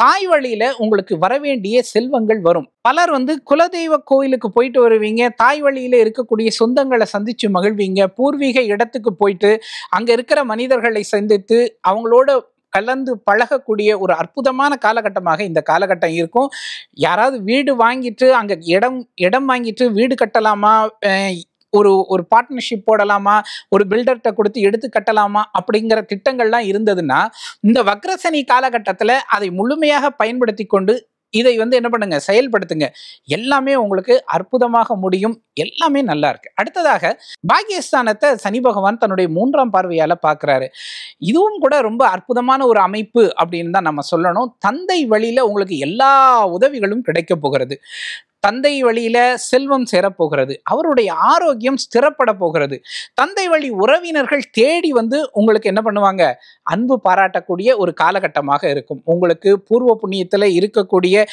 தாய் வழியில உங்களுக்கு வரவேண்டிய செல்வங்கள் வரும். பலர் வந்து குலதெய்வ கோயிலுக்கு போயிட்டு வருவீங்க, தாய் வழியில இருக்கக்கூடிய சொந்தங்களை சந்திச்சு மகிழ்வீங்க. பூர்வீக இடத்துக்கு போயிட்டு அங்க இருக்கிற மனிதர்களை சந்தித்து அவங்களோட கலந்து பழகக்கூடிய ஒரு அற்புதமான காலகட்டமாக இந்த காலகட்டம் இருக்கும். யாராவது வீடு வாங்கிட்டு அங்க இடம் வாங்கிட்டு வீடு கட்டலாமா, ஒரு பார்ட்னர்ஷிப் போடலாமா, ஒரு பில்டர்கிட்ட கொடுத்து எடுத்து கட்டலாமா அப்படிங்கிற திட்டங்கள்லாம் இருந்ததுன்னா இந்த வக்ரசனி காலகட்டத்தில் அதை முழுமையாக பயன்படுத்தி கொண்டு இதை வந்து என்ன பண்ணுங்க, செயல்படுத்துங்க. எல்லாமே உங்களுக்கு அற்புதமாக முடியும். எல்லாமே நல்லா இருக்கு. அடுத்ததாக பாக்கியஸ்தானத்தை சனி பகவான் தன்னுடைய 3ஆம் பார்வையால பார்க்கிறாரு. இதுவும் கூட ரொம்ப அற்புதமான ஒரு அமைப்பு அப்படின்னு தான் நம்ம சொல்லணும். தந்தை வழியில உங்களுக்கு எல்லா உதவிகளும் கிடைக்க போகிறது. தந்தை வழியில செல்வம் சேரப்போகிறது. அவருடைய ஆரோக்கியம் ஸ்திரப்பட போகிறது. தந்தை வழி உறவினர்கள் தேடி வந்து உங்களுக்கு என்ன பண்ணுவாங்க, அன்பு பாராட்டக்கூடிய ஒரு காலகட்டமாக இருக்கும். உங்களுக்கு பூர்வ புண்ணியத்தில் இருக்கக்கூடிய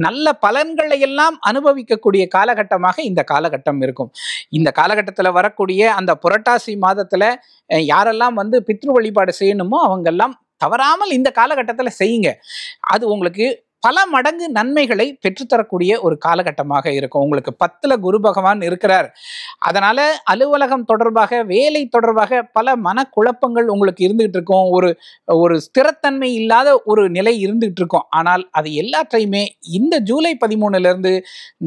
நல்ல பலன்களை எல்லாம் அனுபவிக்கக்கூடிய காலகட்டமாக இந்த காலகட்டம் இருக்கும். இந்த காலகட்டத்தில் வரக்கூடிய அந்த புரட்டாசி மாதத்துல யாரெல்லாம் வந்து பித்ரு வழிபாடு செய்யணுமோ அவங்கெல்லாம் தவறாமல் இந்த காலகட்டத்தில் செய்யுங்க. அது உங்களுக்கு பல மடங்கு நன்மைகளை பெற்றுத்தரக்கூடிய ஒரு காலகட்டமாக இருக்கும். உங்களுக்கு 10ல குரு பகவான் இருக்கிறார். அதனால அலுவலகம் தொடர்பாக, வேலை தொடர்பாக பல மனக்குழப்பங்கள் உங்களுக்கு இருந்துகிட்டு இருக்கும். ஒரு ஸ்திரத்தன்மை இல்லாத ஒரு நிலை இருந்துகிட்டு இருக்கும். ஆனால் அது எல்லாற்றையுமே இந்த ஜூலை 13ல இருந்து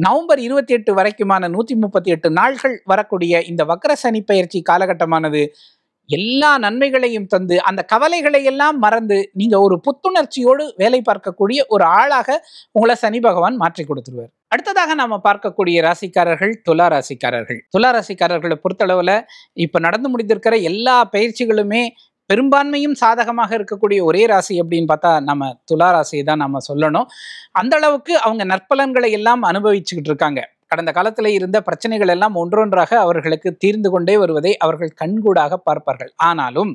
நவம்பர் 28 வரைக்குமான 138 நாட்கள் வரக்கூடிய இந்த வக்ர சனி பெயர்ச்சி காலகட்டமானது எல்லா நன்மைகளையும் தந்து அந்த கவலைகளை எல்லாம் மறந்து நீங்க ஒரு புத்துணர்ச்சியோடு வேலை பார்க்கக்கூடிய ஒரு ஆளாக உங்களை சனி பகவான் மாற்றி கொடுத்துருவார். அடுத்ததாக நாம பார்க்கக்கூடிய ராசிக்காரர்கள் துலா ராசிக்காரர்கள். துலா ராசிக்காரர்களை பொறுத்தளவுல இப்ப நடந்து முடிந்திருக்கிற எல்லா பயிற்சிகளுமே பெரும்பான்மையும் சாதகமாக இருக்கக்கூடிய ஒரே ராசி அப்படின்னு பார்த்தா நம்ம துலா ராசியை தான் நம்ம சொல்லணும். அந்த அளவுக்கு அவங்க நற்பலன்களை எல்லாம் அனுபவிச்சுக்கிட்டு இருக்காங்க. கடந்த காலத்தில் இருந்த பிரச்சனைகள் எல்லாம் ஒன்றொன்றாக அவர்களுக்கு தீர்ந்து கொண்டே வருவதை அவர்கள் கண்கூடாக பார்ப்பார்கள். ஆனாலும்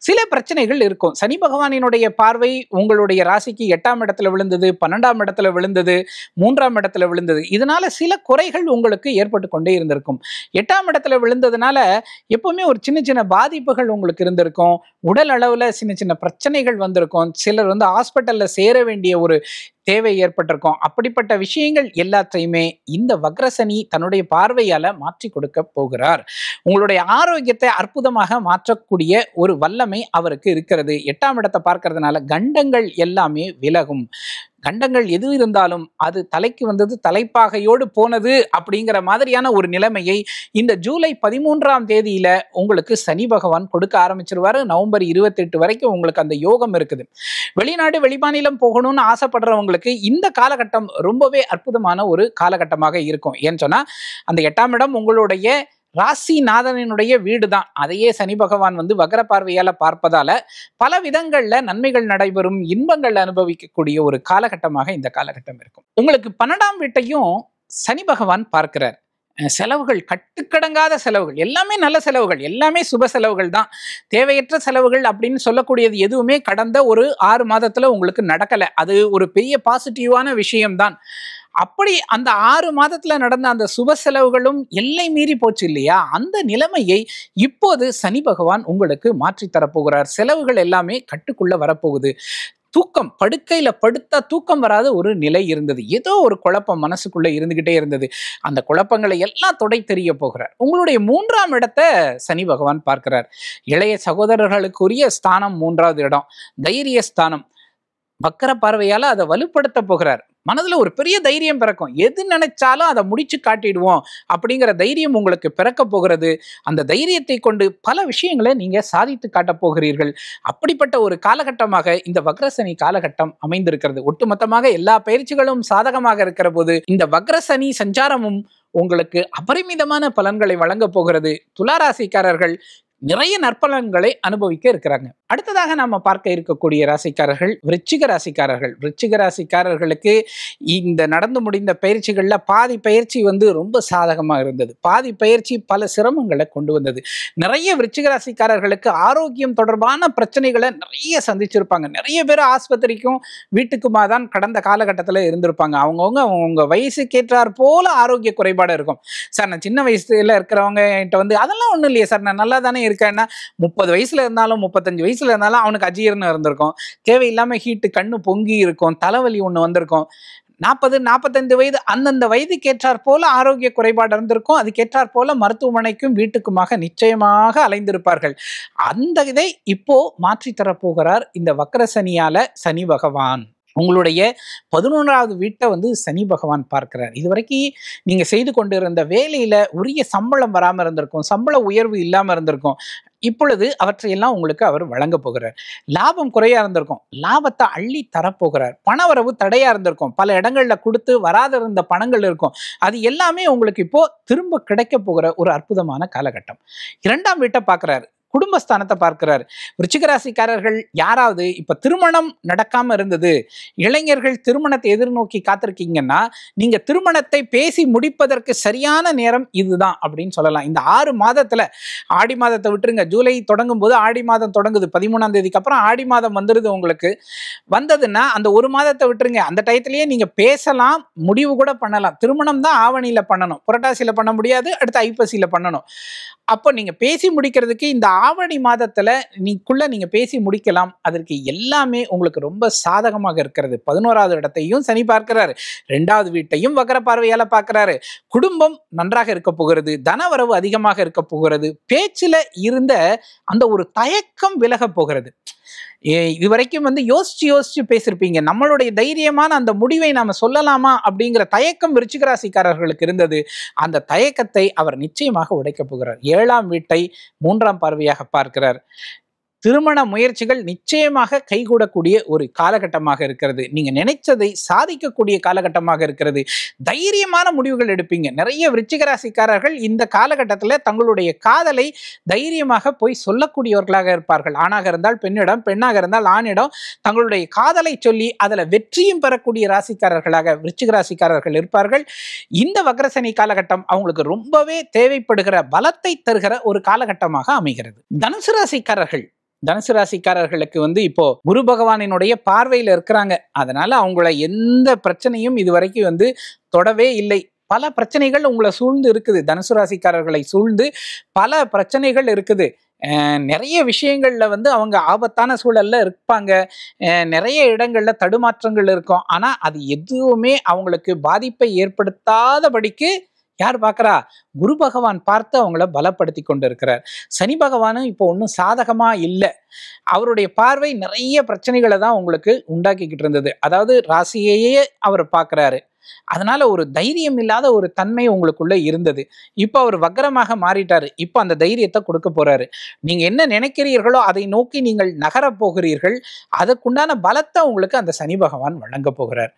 சில பிரச்சனைகள் இருக்கும். சனி பகவானினுடைய பார்வை உங்களுடைய ராசிக்கு 8ஆம் இடத்துல விழுந்தது, 12ஆம் இடத்துல விழுந்தது, 3ஆம் இடத்துல விழுந்தது. இதனால சில குறைகள் உங்களுக்கு ஏற்பட்டு கொண்டே இருந்திருக்கும். 8ஆம் இடத்துல விழுந்ததுனால எப்பவுமே ஒரு சின்ன சின்ன பாதிப்புகள் உங்களுக்கு இருந்திருக்கும். உடல் அளவுல சின்ன சின்ன பிரச்சனைகள் வந்திருக்கும். சிலர் ஹாஸ்பிட்டல்ல சேர வேண்டிய ஒரு தேவை ஏற்பட்டிருக்கும். அப்படிப்பட்ட விஷயங்கள் எல்லாத்தையுமே இந்த வக்ரசனி தன்னுடைய பார்வையால மாற்றி கொடுக்க போகிறார். உங்களுடைய ஆரோக்கியத்தை அற்புதமாக மாற்றக்கூடிய ஒரு வல்லமை அவருக்கு இருக்கிறது. 8ஆம் இடத்தை பார்க்கறதுனால கண்டங்கள் எல்லாமே விலகும். கண்டங்கள் எது இருந்தாலும் அது தலைக்கு வந்தது தலைப்பாகையோடு போனது அப்படிங்கிற மாதிரியான ஒரு நிலைமையை இந்த ஜூலை 13ஆம் தேதியில உங்களுக்கு சனி பகவான் கொடுக்க ஆரம்பிச்சிருவாரு. நவம்பர் 28 வரைக்கும் உங்களுக்கு அந்த யோகம் இருக்குது. வெளிநாடு வெளிமாநிலம் போகணும்னு ஆசைப்படுறவங்களுக்கு இந்த காலகட்டம் ரொம்பவே அற்புதமான ஒரு காலகட்டமாக இருக்கும். ஏன்னு சொன்னா அந்த 8ஆம் இடம் உங்களுடைய ராசிநாதனுடைய வீடு தான். அதையே சனி பகவான் வக்ர பார்வையால பார்ப்பதால பல விதங்கள்ல நன்மைகள் நடைபெறும், இன்பங்கள் அனுபவிக்கக்கூடிய ஒரு காலகட்டமாக இந்த காலகட்டம் இருக்கும். உங்களுக்கு 12ஆம் வீட்டையும் சனி பகவான் பார்க்கிறார். செலவுகள், கட்டுக்கடங்காத செலவுகள், எல்லாமே நல்ல செலவுகள், எல்லாமே சுப செலவுகள் தான். தேவையற்ற செலவுகள் அப்படின்னு சொல்லக்கூடியது எதுவுமே கடந்த ஒரு 6 மாதத்துல உங்களுக்கு நடக்கல. அது ஒரு பெரிய பாசிட்டிவான விஷயம்தான். அப்படி அந்த 6 மாதத்துல நடந்த அந்த சுப செலவுகளும் எல்லை மீறி போச்சு இல்லையா? அந்த நிலைமையை இப்போது சனி பகவான் உங்களுக்கு மாற்றி தரப்போகிறார். செலவுகள் எல்லாமே கட்டுக்குள்ள வரப்போகுது. தூக்கம், படுக்கையில படுத்தா தூக்கம் வராத ஒரு நிலை இருந்தது. ஏதோ ஒரு குழப்பம் மனசுக்குள்ள இருந்துகிட்டே இருந்தது. அந்த குழப்பங்களை எல்லாம் தொடை தெரிய போகிறார். உங்களுடைய 3ஆம் இடத்தை சனி பகவான் பார்க்கிறார். இளைய சகோதரர்களுக்குரிய ஸ்தானம் 3வது இடம், தைரிய ஸ்தானம். வக்கர பார்வையால அதை வலுப்படுத்த போகிறார். மனதுல ஒரு பெரிய தைரியம் பிறக்கும். எது நினைச்சாலும் அதை முடிச்சு காட்டிடுவோம் அப்படிங்கிற தைரியம் உங்களுக்கு பிறக்க போகிறது. அந்த தைரியத்தை கொண்டு பல விஷயங்களை நீங்க சாதித்து காட்ட போகிறீர்கள். அப்படிப்பட்ட ஒரு காலகட்டமாக இந்த வக்ரசனி காலகட்டம் அமைந்திருக்கிறது. ஒட்டுமொத்தமாக எல்லா பயிற்சிகளும் சாதகமாக இருக்கிற போது இந்த வக்ரசனி சஞ்சாரமும் உங்களுக்கு அபரிமிதமான பலன்களை வழங்க போகிறது. துளாராசிக்காரர்கள் நிறைய நற்பலன்களை அனுபவிக்க இருக்கிறாங்க. அடுத்ததாக நாம பார்க்க இருக்கக்கூடிய ராசிக்காரர்கள் விருச்சிக ராசிக்காரர்கள். விருச்சிக ராசிக்காரர்களுக்கு இந்த நடந்து முடிந்த பயிற்சிகள்ல பாதி பயிற்சி ரொம்ப சாதகமாக இருந்தது, பாதி பயிற்சி பல சிரமங்களை கொண்டு வந்தது. நிறைய விருச்சிக ராசிக்காரர்களுக்கு ஆரோக்கியம் தொடர்பான பிரச்சனைகளை நிறைய சந்திச்சிருப்பாங்க. நிறைய பேர் ஆஸ்பத்திரிக்கும் வீட்டுக்குமா தான் கடந்த காலகட்டத்தில் இருந்திருப்பாங்க. அவங்க வயசுக்கேற்றார் போல ஆரோக்கிய குறைபாடு இருக்கும். சார் நான் சின்ன வயசுல இருக்கிறவங்க கிட்ட அதெல்லாம் ஒன்றும் இல்லையே சார், நான் நல்லா தானே இருக்கேன்னா 30 வயசுல இருந்தாலும் 35 வயசுல இருந்தாலும் அவனுக்கு அஜீரணம் இருந்திருக்கும், தேவையில்லாம ஹீட்டு, கண்ணு பொங்கி இருக்கும், தலைவலி ஒண்ணு வந்திருக்கும். 40-45 வயது அந்தந்த வயதுக்கேற்றார் போல ஆரோக்கிய குறைபாடு இருந்திருக்கும். அதுக்கேற்றார் போல மருத்துவமனைக்கும் வீட்டுக்குமாக நிச்சயமாக அலைந்திருப்பார்கள். அந்த இதை இப்போ மாற்றி தரப்போகிறார் இந்த வக்ரசனியால சனி பகவான். உங்களுடைய 11வது வீட்டை சனி பகவான் பார்க்கிறார். இதுவரைக்கும் நீங்க செய்து கொண்டிருந்த வேலையில உரிய சம்பளம் வராம இருந்திருக்கும், சம்பள உயர்வு இல்லாம இருந்திருக்கும். இப்பொழுது அவற்றையெல்லாம் உங்களுக்கு அவர் வழங்க போகிறார். லாபம் குறையா இருந்திருக்கும், லாபத்தை அள்ளி தரப்போகிறார். பணவரவு தடையா இருந்திருக்கும், பல இடங்கள்ல கொடுத்து வராத இருந்த பணங்கள் இருக்கும். அது எல்லாமே உங்களுக்கு இப்போ திரும்ப கிடைக்க போகிற ஒரு அற்புதமான காலகட்டம். 2ஆம் வீட்டை பார்க்கிறார், குடும்பஸ்தானத்தை பார்க்கிறார். விருச்சிக ராசிக்காரர்கள் யாராவது இப்ப திருமணம் நடக்காம இருந்தது, இளைஞர்கள் திருமணத்தை எதிர்நோக்கி காத்திருக்கீங்கன்னா நீங்க திருமணத்தை பேசி முடிப்பதற்கு சரியான நேரம் இதுதான் அப்படின்னு சொல்லலாம். இந்த 6 மாதத்துல, ஆடி மாதத்தை விட்டுருங்க, ஜூலை தொடங்கும் போது ஆடி மாதம் தொடங்குது, 13ஆம் தேதிக்கு அப்புறம் ஆடி மாதம் வந்துருது. உங்களுக்கு வந்ததுன்னா அந்த 1 மாதத்தை விட்டுருங்க, அந்த டயத்திலேயே நீங்க பேசலாம், முடிவு கூட பண்ணலாம். திருமணம் தான் ஆவணியில பண்ணணும், புரட்டாசியில பண்ண முடியாது, அடுத்து ஐப்பசியில பண்ணணும். அப்போ நீங்க பேசி முடிக்கிறதுக்கு இந்த ஆவணி மாதத்துல நீங்க பேசி முடிக்கலாம். அதற்கு எல்லாமே உங்களுக்கு ரொம்ப சாதகமாக இருக்கிறது. 11வது இடத்தையும் சனி பார்க்கிறாரு, 2வது வீட்டையும் வக்ர பார்வையால பார்க்கிறாரு. குடும்பம் நன்றாக இருக்க போகிறது, தனவரவு அதிகமாக இருக்க போகிறது, பேச்சுல இருந்த அந்த ஒரு தயக்கம் விலக போகிறது. இதுவரைக்கும் யோசிச்சு பேசிருப்பீங்க, நம்மளுடைய தைரியமான அந்த முடிவை நாம சொல்லலாமா அப்படிங்கிற தயக்கம் விருச்சிக ராசிக்காரர்களுக்கு இருந்தது. அந்த தயக்கத்தை அவர் நிச்சயமாக உடைக்க போகிறார். 7ஆம் வீட்டை 3ஆம் பார்வையாக பார்க்கிறார். திருமண முயற்சிகள் நிச்சயமாக கைகூடக்கூடிய ஒரு காலகட்டமாக இருக்கிறது. நீங்க நினைச்சதை சாதிக்கக்கூடிய காலகட்டமாக இருக்கிறது. தைரியமான முடிவுகள் எடுப்பீங்க. நிறைய விருச்சிக ராசிக்காரர்கள் இந்த காலகட்டத்தில் தங்களுடைய காதலை தைரியமாக போய் சொல்லக்கூடியவர்களாக இருப்பார்கள். ஆணாக இருந்தால் பெண்ணிடம், பெண்ணாக இருந்தால் ஆணிடம் தங்களுடைய காதலை சொல்லி அதில் வெற்றியும் பெறக்கூடிய ராசிக்காரர்களாக விருச்சிக ராசிக்காரர்கள் இருப்பார்கள். இந்த வக்ரசனி காலகட்டம் அவங்களுக்கு ரொம்பவே தேவைப்படுகிற பலத்தை தருகிற ஒரு காலகட்டமாக அமைகிறது. தனுசு ராசிக்காரர்களுக்கு இப்போ குரு பகவானினுடைய பார்வையில் இருக்கிறாங்க. அதனால அவங்கள எந்த பிரச்சனையும் இதுவரைக்கும் தொடவே இல்லை. பல பிரச்சனைகள் உங்களை சூழ்ந்து இருக்குது. தனுசு ராசிக்காரர்களை சூழ்ந்து பல பிரச்சனைகள் இருக்குது. நிறைய விஷயங்கள்ல அவங்க ஆபத்தான சூழல்ல இருப்பாங்க. நிறைய இடங்கள்ல தடுமாற்றங்கள் இருக்கும். ஆனா அது எதுவுமே அவங்களுக்கு பாதிப்பை ஏற்படுத்தாதபடிக்கு யார் பார்க்கறா? குரு பகவான் பார்த்து அவங்கள பலப்படுத்தி கொண்டு இருக்கிறார். சனி பகவானும் இப்போ ஒன்றும் சாதகமா இல்லை. அவருடைய பார்வை நிறைய பிரச்சனைகளை தான் உங்களுக்கு உண்டாக்கிக்கிட்டு இருந்தது. அதாவது ராசியையே அவர் பார்க்கிறாரு. அதனால ஒரு தைரியம் இல்லாத ஒரு தன்மை உங்களுக்குள்ள இருந்தது. இப்போ அவர் வக்ரமாக மாறிட்டாரு. இப்போ அந்த தைரியத்தை கொடுக்க போறாரு. நீங்க என்ன நினைக்கிறீர்களோ அதை நோக்கி நீங்கள் நகர போகிறீர்கள். அதற்குண்டான பலத்தை உங்களுக்கு அந்த சனி பகவான் வழங்க போகிறார்.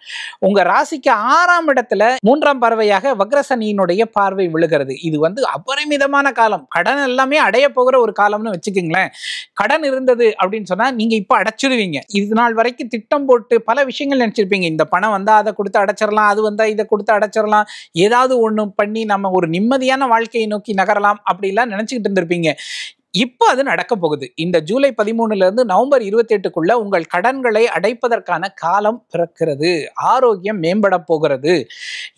உங்க ராசிக்கு 6ஆம் இடத்துல 3ஆம் பார்வையாக வக்ரசனியினுடைய பார்வை விழுகிறது. இது அபரிமிதமான காலம். கடன் எல்லாமே அடைய போகிற ஒரு காலம்னு வச்சுக்கோங்களேன். கடன் இருந்தது அப்படின்னு சொன்னா நீங்க இப்போ அடைச்சிடுவீங்க. இது நாள் வரைக்கும் திட்டம் போட்டு பல விஷயங்கள் நினைச்சிருப்பீங்க. இந்த பணம் வந்தா அதை கொடுத்து அடைச்சிடலாம், அது இதை கொடுத்து அடைச்சிடலாம், ஏதாவது ஒண்ணு பண்ணி நம்ம ஒரு நிம்மதியான வாழ்க்கையை நோக்கி நகரலாம் அப்படிலாம் நினைச்சுக்கிட்டு இருந்திருப்பீங்க. இப்போ அது நடக்க போகுது. இந்த ஜூலை 13 இருந்து நவம்பர் 28க்குள்ள உங்கள் கடன்களை அடைப்பதற்கான காலம் பிறக்கிறது. ஆரோக்கியம் மேம்பட போகிறது.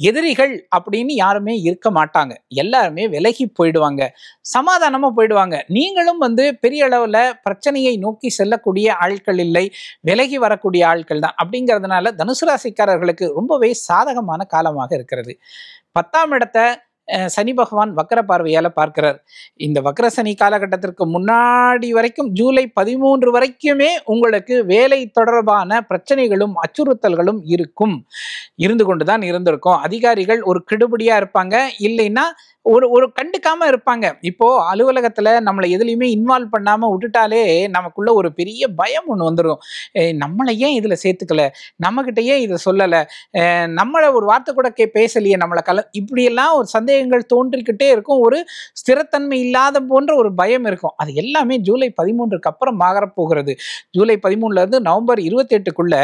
எதிரிகள் அப்படின்னு யாருமே இருக்க மாட்டாங்க. எல்லாருமே விலகி போயிடுவாங்க, சமாதானமா போயிடுவாங்க. நீங்களும் பெரிய அளவுல பிரச்சனையை நோக்கி செல்லக்கூடிய ஆட்கள் இல்லை, விலகி வரக்கூடிய ஆட்கள் தான். அப்படிங்கிறதுனால தனுசு ராசிக்காரர்களுக்கு ரொம்பவே சாதகமான காலமாக இருக்கிறது. 10ஆம் இடத்தை சனி பகவான் வக்ர பார்வையால பார்க்கிறார். இந்த வக்ர சனி காலகட்டத்திற்கு முன்னாடி வரைக்கும் ஜூலை 13 வரைக்குமே உங்களுக்கு வேலை தொடர்பான பிரச்சனைகளும் அச்சுறுத்தல்களும் இருந்து கொண்டுதான் இருந்திருக்கும். அதிகாரிகள் ஒரு கெடுபடியா இருப்பாங்க, இல்லைன்னா ஒரு கண்டுக்காம இருப்பாங்க. இப்போ அலுவலகத்துல நம்மளை எதுலையுமே இன்வால்வ் பண்ணாம விட்டுட்டாலே நமக்குள்ள ஒரு பெரிய பயம் ஒண்ணு வந்துடும். நம்மளை ஏன் இதுல சேர்த்துக்கல, நம்ம கிட்ட ஏன் இதை சொல்லல, நம்மளை ஒரு வார்த்தை கூட பேசலையே, நம்மளை இப்படியெல்லாம் ஒரு சந்தேகங்கள் தோன்றிக்கிட்டே இருக்கும். ஒரு ஸ்திரத்தன்மை இல்லாத போன்ற ஒரு பயம் இருக்கும். அது எல்லாமே ஜூலை 13க்கு அப்புறம் மாறப்போகிறது. ஜூலை 13ல இருந்து நவம்பர் 28க்குள்ள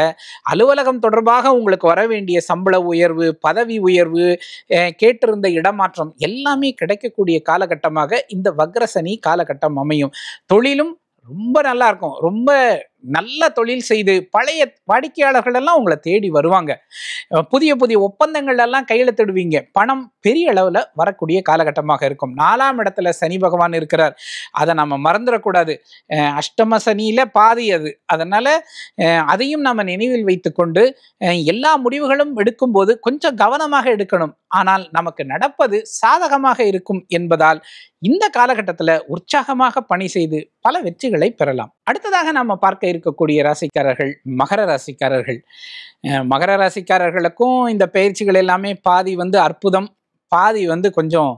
அலுவலகம் தொடர்பாக உங்களுக்கு வர வேண்டிய சம்பள உயர்வு, பதவி உயர்வு, கேட்டிருந்த இடமாற்றம் எல்லாமே கிடைக்கக்கூடிய காலகட்டமாக இந்த வக்ரசனி காலகட்டம் அமையும். தொழிலும் ரொம்ப நல்லா இருக்கும். ரொம்ப நல்ல தொழில் செய்து பழைய வாடிக்கையாளர்கள் எல்லாம் உங்களை தேடி வருவாங்க. புதிய புதிய ஒப்பந்தங்கள் எல்லாம் கையெழுத்திடுவீங்க. பணம் பெரிய அளவுல வரக்கூடிய காலகட்டமாக இருக்கும். 4ஆம் இடத்துல சனி பகவான் இருக்கிறார். அதை நம்ம மறந்துடக்கூடாது. அஷ்டம சனியில பாதி அது. அதனால அதையும் நம்ம நினைவில் வைத்துக்கொண்டு எல்லா முடிவுகளும் எடுக்கும் போது கொஞ்சம் கவனமாக எடுக்கணும். ஆனால் நமக்கு நடப்பது சாதகமாக இருக்கும் என்பதால் இந்த காலகட்டத்துல உற்சாகமாக பணி செய்து பல வெற்றிகளை பெறலாம். அடுத்ததாக நம்ம பார்க்க இருக்கக்கூடிய ராசிக்காரர்கள் மகர ராசிக்காரர்கள். மகர ராசிக்காரர்களுக்கும் இந்த பயிற்சிகள் எல்லாமே பாதி அற்புதம், பாதி கொஞ்சம்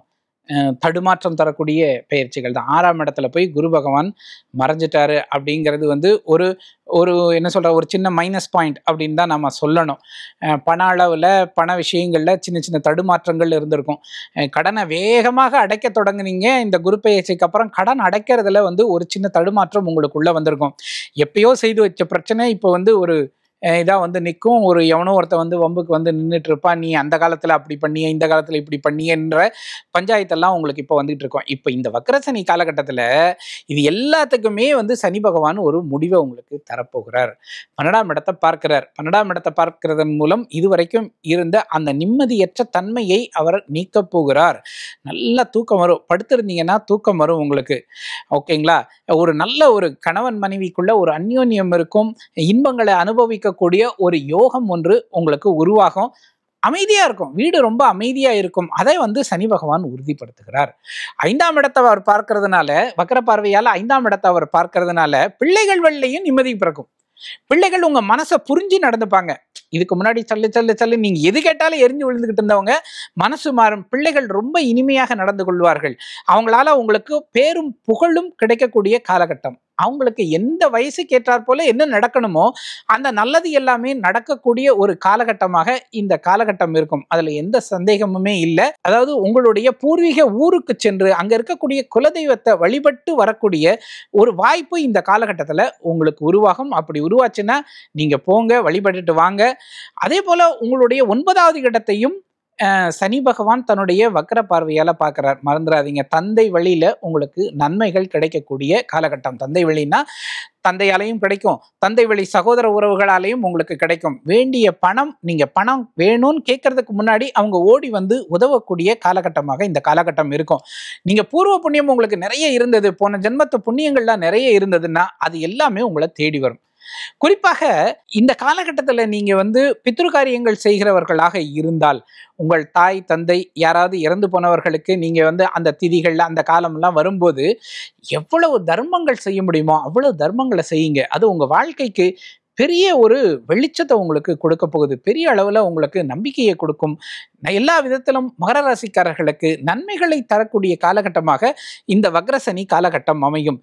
தடுமாற்றம் தரக்கூடிய பயிற்சிகள் தான். 6ஆம் இடத்துல போய் குரு பகவான் மறைஞ்சிட்டாரு அப்படிங்கிறது ஒரு ஒரு என்ன சொல்ற ஒரு சின்ன மைனஸ் பாயிண்ட் அப்படின்னு தான் நம்ம சொல்லணும். பண அளவில் பண விஷயங்களில் சின்ன சின்ன தடுமாற்றங்கள் இருந்திருக்கும். கடனை வேகமாக அடைக்க தொடங்குனீங்க. இந்த குரு பயிற்சிக்கு அப்புறம் கடன் அடைக்கிறதுல ஒரு சின்ன தடுமாற்றம் உங்களுக்குள்ள வந்திருக்கும். எப்பயோ செய்து வச்ச பிரச்சனை இப்போ ஒரு இதாக வந்து நிற்கும். ஒரு எவனோ ஒருத்த வந்து வம்புக்கு வந்து நின்றுட்டு இருப்பான், நீ அந்த காலத்தில் அப்படி பண்ணிய, இந்த காலத்தில் இப்படி பண்ணியன்ற பஞ்சாயத்தெல்லாம் உங்களுக்கு இப்போ வந்துட்டு இருக்கோம். இப்போ இந்த வக்ரசனி காலகட்டத்தில் இது எல்லாத்துக்குமே வந்து சனி பகவான் ஒரு முடிவை உங்களுக்கு தரப்போகிறார். 12ஆம் இடத்தை பார்க்கிறார். 12ஆம் இடத்தை பார்க்கிறதன் மூலம் இதுவரைக்கும் இருந்த அந்த நிம்மதியற்ற தன்மையை அவர் நீக்கப் போகிறார். நல்லா தூக்கம் வரும். படுத்திருந்தீங்கன்னா தூக்கம் வரும் உங்களுக்கு. ஓகேங்களா? நல்ல ஒரு கணவன் மனைவிக்குள்ள ஒரு அந்யோன்யம் இருக்கும். இன்பங்களை அனுபவிக்கக்கூடிய ஒரு யோகம் ஒன்று உங்களுக்கு உருவாகும். அமைதியா இருக்கும். வீடு ரொம்ப அமைதியா இருக்கும். அதை வந்து சனி பகவான் உறுதிப்படுத்துகிறார். 5ஆம் இடத்தை அவர் பார்க்கிறதுனால, வக்ர பார்வையால 5ஆம் இடத்தை அவர் பார்க்கிறதுனால பிள்ளைகள் வழியிலையும் நிம்மதி பிறக்கும். பிள்ளைகள் உங்க மனசை புரிஞ்சு நடந்துப்பாங்க. இதுக்கு முன்னாடி சல்லு நீங்க எது கேட்டாலும் எரிஞ்சு விழுந்துகிட்டு இருந்தவங்க மனசு மாறும். பிள்ளைகள் ரொம்ப இனிமையாக நடந்து கொள்வார்கள். அவங்களால உங்களுக்கு பேரும் புகழும் கிடைக்கக்கூடிய காலகட்டம். அவங்களுக்கு எந்த வயசுக்கு ஏற்றாற் போல என்ன நடக்கணுமோ அந்த நல்லது எல்லாமே நடக்கக்கூடிய ஒரு காலகட்டமாக இந்த காலகட்டம் இருக்கும். அதுல எந்த சந்தேகமுமே இல்லை. அதாவது உங்களுடைய பூர்வீக ஊருக்கு சென்று அங்க இருக்கக்கூடிய குலதெய்வத்தை வழிபட்டு வரக்கூடிய ஒரு வாய்ப்பு இந்த காலகட்டத்துல உங்களுக்கு உருவாகும். அப்படி உருவாச்சுன்னா நீங்க போங்க, வழிபட்டுட்டு வாங்க. அதே போல உங்களுடைய 9வது இடத்தையும் சனி பகவான் தன்னுடைய வக்ர பார்வையால பார்க்கிறார். மறந்துடாதீங்க, தந்தை வழியில உங்களுக்கு நன்மைகள் கிடைக்கக்கூடிய காலகட்டம். தந்தை வழின்னா தந்தையாலையும் கிடைக்கும், தந்தை வழி சகோதர உறவுகளாலையும் உங்களுக்கு கிடைக்கும். வேண்டிய பணம், நீங்க பணம் வேணும்னு கேட்கறதுக்கு முன்னாடி அவங்க ஓடி வந்து உதவக்கூடிய காலகட்டமாக இந்த காலகட்டம் இருக்கும். நீங்க பூர்வ புண்ணியம் உங்களுக்கு நிறைய இருந்தது, போன ஜென்மத்து புண்ணியங்கள்லாம் நிறைய இருந்ததுன்னா அது எல்லாமே உங்களை தேடி வரும். குறிப்பாக இந்த காலகட்டத்தில் நீங்க வந்து பித்ருகாரியங்கள் செய்கிறவர்களாக இருந்தால், உங்கள் தாய் தந்தை யாராவது இறந்து போனவர்களுக்கு நீங்க வந்து அந்த திதிகள் அந்த காலம்லாம் வரும்போது எவ்வளவு தர்மங்கள் செய்ய முடியுமோ அவ்வளவு தர்மங்களை செய்யுங்க. அது உங்க வாழ்க்கைக்கு பெரிய ஒரு வெளிச்சத்தை உங்களுக்கு கொடுக்க போகுது. பெரிய அளவில் உங்களுக்கு நம்பிக்கையை கொடுக்கும். எல்லா விதத்திலும் மகர ராசிக்காரர்களுக்கு நன்மைகளை தரக்கூடிய காலகட்டமாக இந்த வக்ரசனி காலகட்டம் அமையும்.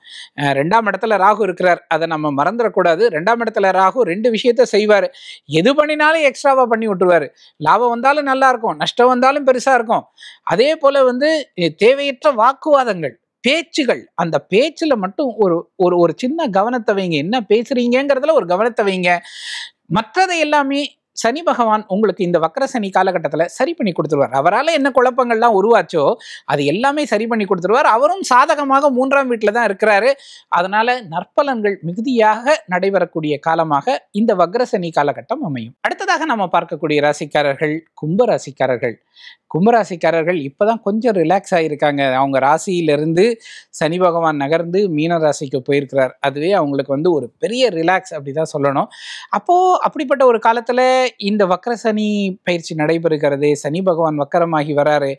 2ஆம் இடத்துல ராகு இருக்கிறார், அதை நம்ம மறந்துடக்கூடாது. 2ஆம் இடத்துல ராகு 2 விஷயத்த செய்வார். எது பண்ணினாலும் எக்ஸ்ட்ராவா பண்ணி விட்டுருவாரு. லாபம் வந்தாலும் நல்லா இருக்கும், நஷ்டம் வந்தாலும் பெருசா இருக்கும். அதே போல வந்து தேவையற்ற வாக்குவாதங்கள், பேச்சுகள், அந்த பேச்சுல மட்டும் ஒரு சின்ன கவனத்தை வைங்க. என்ன பேசுறீங்கிறதுல ஒரு கவனத்தை வைங்க. மற்றதை எல்லாமே சனி பகவான் உங்களுக்கு இந்த வக்ரசனி காலகட்டத்தில் சரி பண்ணி கொடுத்துருவார். அவரால் என்ன குழப்பங்கள்லாம் உருவாச்சோ அது எல்லாமே சரி பண்ணி கொடுத்துருவார். அவரும் சாதகமாக 3ஆம் வீட்டில் தான் இருக்கிறாரு. அதனால நற்பலன்கள் மிகுதியாக நடைபெறக்கூடிய காலமாக இந்த வக்ரசனி காலகட்டம் அமையும். அடுத்ததாக நம்ம பார்க்கக்கூடிய ராசிக்காரர்கள் கும்பராசிக்காரர்கள். கும்பராசிக்காரர்கள் இப்போதான் கொஞ்சம் ரிலாக்ஸ் ஆகியிருக்காங்க. அவங்க ராசியிலிருந்து சனி பகவான் நகர்ந்து மீன ராசிக்கு போயிருக்கிறார். அதுவே அவங்களுக்கு வந்து ஒரு பெரிய ரிலாக்ஸ் அப்படிதான் சொல்லணும். அப்படிப்பட்ட ஒரு காலத்துல இந்த வக்ரசனி பயிற்சி நடைபெறுகிறது. சனி பகவான் வக்கரமாகி வராரு.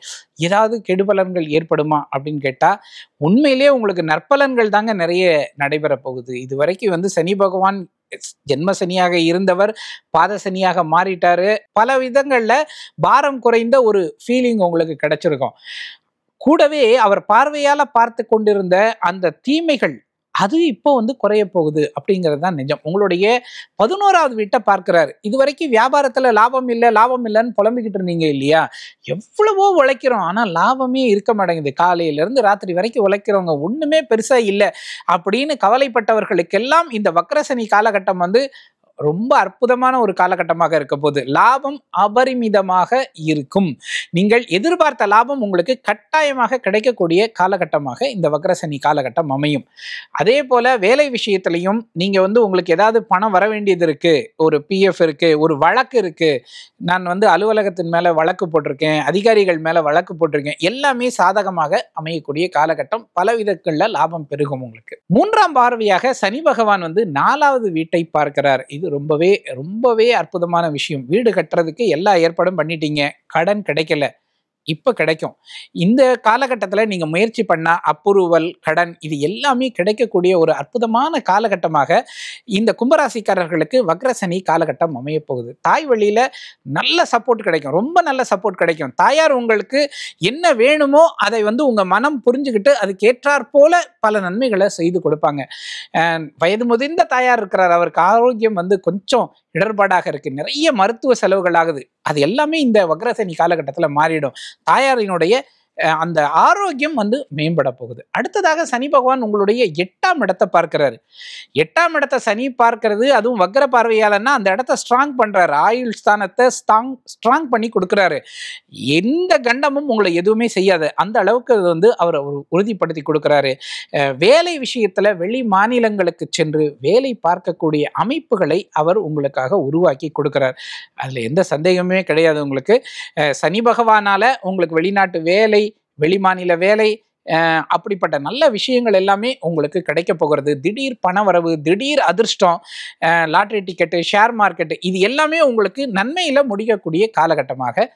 ஏதாவது கெடுபலன்கள் ஏற்படுமா அப்படின்னு கேட்டா உண்மையிலேயே உங்களுக்கு நற்பலன்கள் தாங்க நிறைய நடைபெற போகுது. இது வரைக்கும் வந்து சனி பகவான் ஜென்ம சனியாக இருந்தவர் பாத சனியாக மாறிட்டாரு. பல விதங்கள்ல பாரம் குறைந்த ஒரு ஃபீலிங் உங்களுக்கு கிடைச்சிருக்கும். கூடவே அவர் பார்வையால பார்த்து கொண்டிருந்த அந்த தீமைகள் அது இப்போ வந்து குறைய போகுது அப்படிங்கிறது தான் நிஜம். உங்களுடைய 11வது வீட்டை பார்க்கிறாரு. இது வரைக்கும் வியாபாரத்துல லாபம் இல்லைன்னு புலம்பிக்கிட்டு இருந்தீங்க இல்லையா? எவ்வளவோ உழைக்கிறோம், ஆனா லாபமே இருக்க மாட்டேங்குது. காலையில இருந்து ராத்திரி வரைக்கும் உழைக்கிறவங்க ஒண்ணுமே பெருசா இல்லை அப்படின்னு கவலைப்பட்டவர்களுக்கெல்லாம் இந்த வக்ரசனி காலகட்டம் வந்து ரொம்ப அற்புதமான ஒரு காலகட்டமாக இருக்க போது. லாபம் அபரிமிதமாக இருக்கும். நீங்கள் எதிர்பார்த்த லாபம் உங்களுக்கு கட்டாயமாக கிடைக்கக்கூடிய காலகட்டமாக இந்த வக்ரசனி காலகட்டம் அமையும். அதே போல வேலை விஷயத்திலையும் நீங்க வந்து உங்களுக்கு ஏதாவது பணம் வர வேண்டியது இருக்கு, ஒரு பிஎஃப் இருக்கு, ஒரு வழக்கு இருக்கு, நான் வந்து அலுவலகத்தின் மேல வழக்கு போட்டிருக்கேன், அதிகாரிகள் மேல வழக்கு போட்டிருக்கேன், எல்லாமே சாதகமாக அமையக்கூடிய காலகட்டம். பல விதங்கள்ல லாபம் பெருகும் உங்களுக்கு. 3ஆம் பார்வையாக சனி பகவான் வந்து 4வது வீட்டை பார்க்கிறார். இது ரொம்பவே அற்புதமான விஷயம். வீடு கட்டுறதுக்கு எல்லா ஏற்பாடும் பண்ணிட்டீங்க, கடன் கிடைக்கல, இப்ப கிடைக்கும். இந்த காலகட்டத்துல நீங்க முயற்சி பண்ணா அப்ரூவல், கடன் இது எல்லாமே கிடைக்கக்கூடிய ஒரு அற்புதமான காலகட்டமாக இந்த கும்பராசிக்காரர்களுக்கு வக்ரசனி காலகட்டம் அமைய போகுது. தாய் வழியில நல்ல சப்போர்ட் கிடைக்கும், ரொம்ப நல்ல சப்போர்ட் கிடைக்கும். தாயார் உங்களுக்கு என்ன வேணுமோ அதை வந்து உங்க மனம் புரிஞ்சுக்கிட்டு அதுக்கு ஏற்றாற் போல பல நன்மைகளை செய்து கொடுப்பாங்க. வயது முதிர்ந்த தாயார் இருக்கிறார், அவருக்கு ஆரோக்கியம் வந்து கொஞ்சம் இடர்பாடாக இருக்கு, நிறைய மருத்துவ செலவுகள் ஆகுது. அது எல்லாமே இந்த வக்ரசனி காலகட்டத்தில் மாறிடும். தாயாரினுடைய அந்த ஆரோக்கியம் வந்து மேம்பட போகுது. அடுத்ததாக சனி பகவான் உங்களுடைய 8ஆம் இடத்தை பார்க்கிறாரு. 8ஆம் இடத்தை சனி பார்க்கிறது, அதுவும் வக்ர பார்வையாளன்னா அந்த இடத்த ஸ்ட்ராங் பண்றாரு. ஆயுள் ஸ்தானத்தை ஸ்ட்ராங் பண்ணி கொடுக்குறாரு. எந்த கண்டமும் உங்களை எதுவுமே செய்யாது, அந்த அளவுக்கு அது வந்து அவர் உறுதிப்படுத்தி கொடுக்குறாரு. வேலை விஷயத்துல வெளி மாநிலங்களுக்கு சென்று வேலை பார்க்கக்கூடிய அமைப்புகளை அவர் உங்களுக்காக உருவாக்கி கொடுக்கிறார். அதுல எந்த சந்தேகமே கிடையாது. உங்களுக்கு சனி பகவானால உங்களுக்கு வெளிநாட்டு வேலை, வெளி மாநில வேலை, அப்படிப்பட்ட நல்ல விஷயங்கள் எல்லாமே உங்களுக்கு கிடைக்க போகிறது. திடீர் பணவரவு, திடீர் அதிர்ஷ்டம், லாட்டரி டிக்கெட்டு, ஷேர் மார்க்கெட்டு, இது எல்லாமே உங்களுக்கு நன்மையில முடியக்கூடிய காலகட்டமாக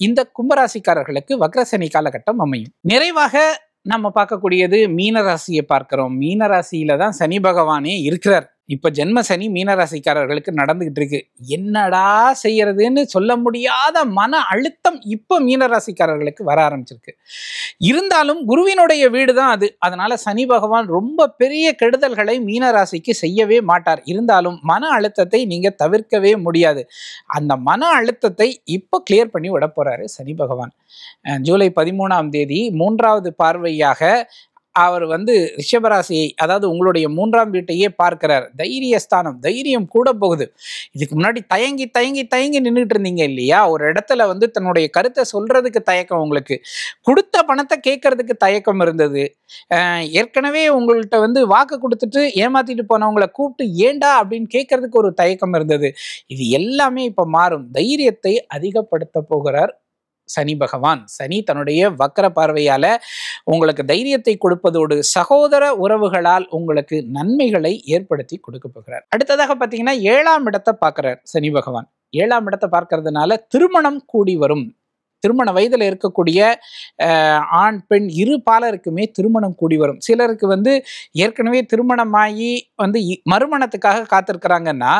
இந்த கும்பராசிக்காரர்களுக்கு வக்ரசனி காலகட்டம் அமையும். நிறைவாக நம்ம பார்க்கக்கூடியது மீனராசியை பார்க்கிறோம். மீனராசியில தான் சனி பகவானே இருக்கிறார். இப்ப ஜென்ம சனி மீனராசிக்காரர்களுக்கு நடந்துகிட்டு இருக்கு. என்னடா செய்யறதுன்னு சொல்ல முடியாத மன அழுத்தம் இப்ப மீனராசிக்காரர்களுக்கு வர ஆரம்பிச்சிருக்கு. இருந்தாலும் குருவினுடைய வீடு தான் அது. அதனால சனி பகவான் ரொம்ப பெரிய கெடுதல்களை மீனராசிக்கு செய்யவே மாட்டார். இருந்தாலும் மன அழுத்தத்தை நீங்க தவிர்க்கவே முடியாது. அந்த மன அழுத்தத்தை இப்ப கிளியர் பண்ணி விட போறாரு சனி பகவான். ஜூலை 13ஆம் தேதி 3வது பார்வையாக அவர் வந்து ரிஷபராசியை, அதாவது உங்களுடைய 3ஆம் வீட்டையே பார்க்கிறார். தைரியஸ்தானம், தைரியம் கூட போகுது. இதுக்கு முன்னாடி தயங்கி தயங்கி தயங்கி நின்றுட்டு இருந்தீங்க இல்லையா, ஒரு இடத்துல வந்து தன்னுடைய கருத்தை சொல்றதுக்கு தயக்கம், உங்களுக்கு கொடுத்த பணத்தை கேட்கறதுக்கு தயக்கம் இருந்தது. ஏற்கனவே உங்கள்கிட்ட வந்து வாக்கு கொடுத்துட்டு ஏமாத்திட்டு போனவங்களை கூப்பிட்டு ஏண்டா அப்படின்னு கேட்கறதுக்கு ஒரு தயக்கம் இருந்தது. இது எல்லாமே இப்ப மாறும். தைரியத்தை அதிகப்படுத்த போகிறார் சனி பகவான். சனி தன்னுடைய வக்கர பார்வையால உங்களுக்கு தைரியத்தை கொடுப்பதோடு சகோதர உறவுகளால் உங்களுக்கு நன்மைகளை ஏற்படுத்தி கொடுக்க போகிறார். அடுத்ததாக பார்த்தீங்கன்னா 7ஆம் இடத்தை பார்க்கிறார் சனி பகவான். 7ஆம் இடத்தை பார்க்கறதுனால திருமணம் கூடி வரும். திருமண வயதில் இருக்கக்கூடிய ஆண் பெண் இரு பாலருக்குமே திருமணம் கூடி வரும். சிலருக்கு வந்து ஏற்கனவே திருமணமாகி வந்து மறுமணத்துக்காக காத்திருக்கிறாங்கன்னா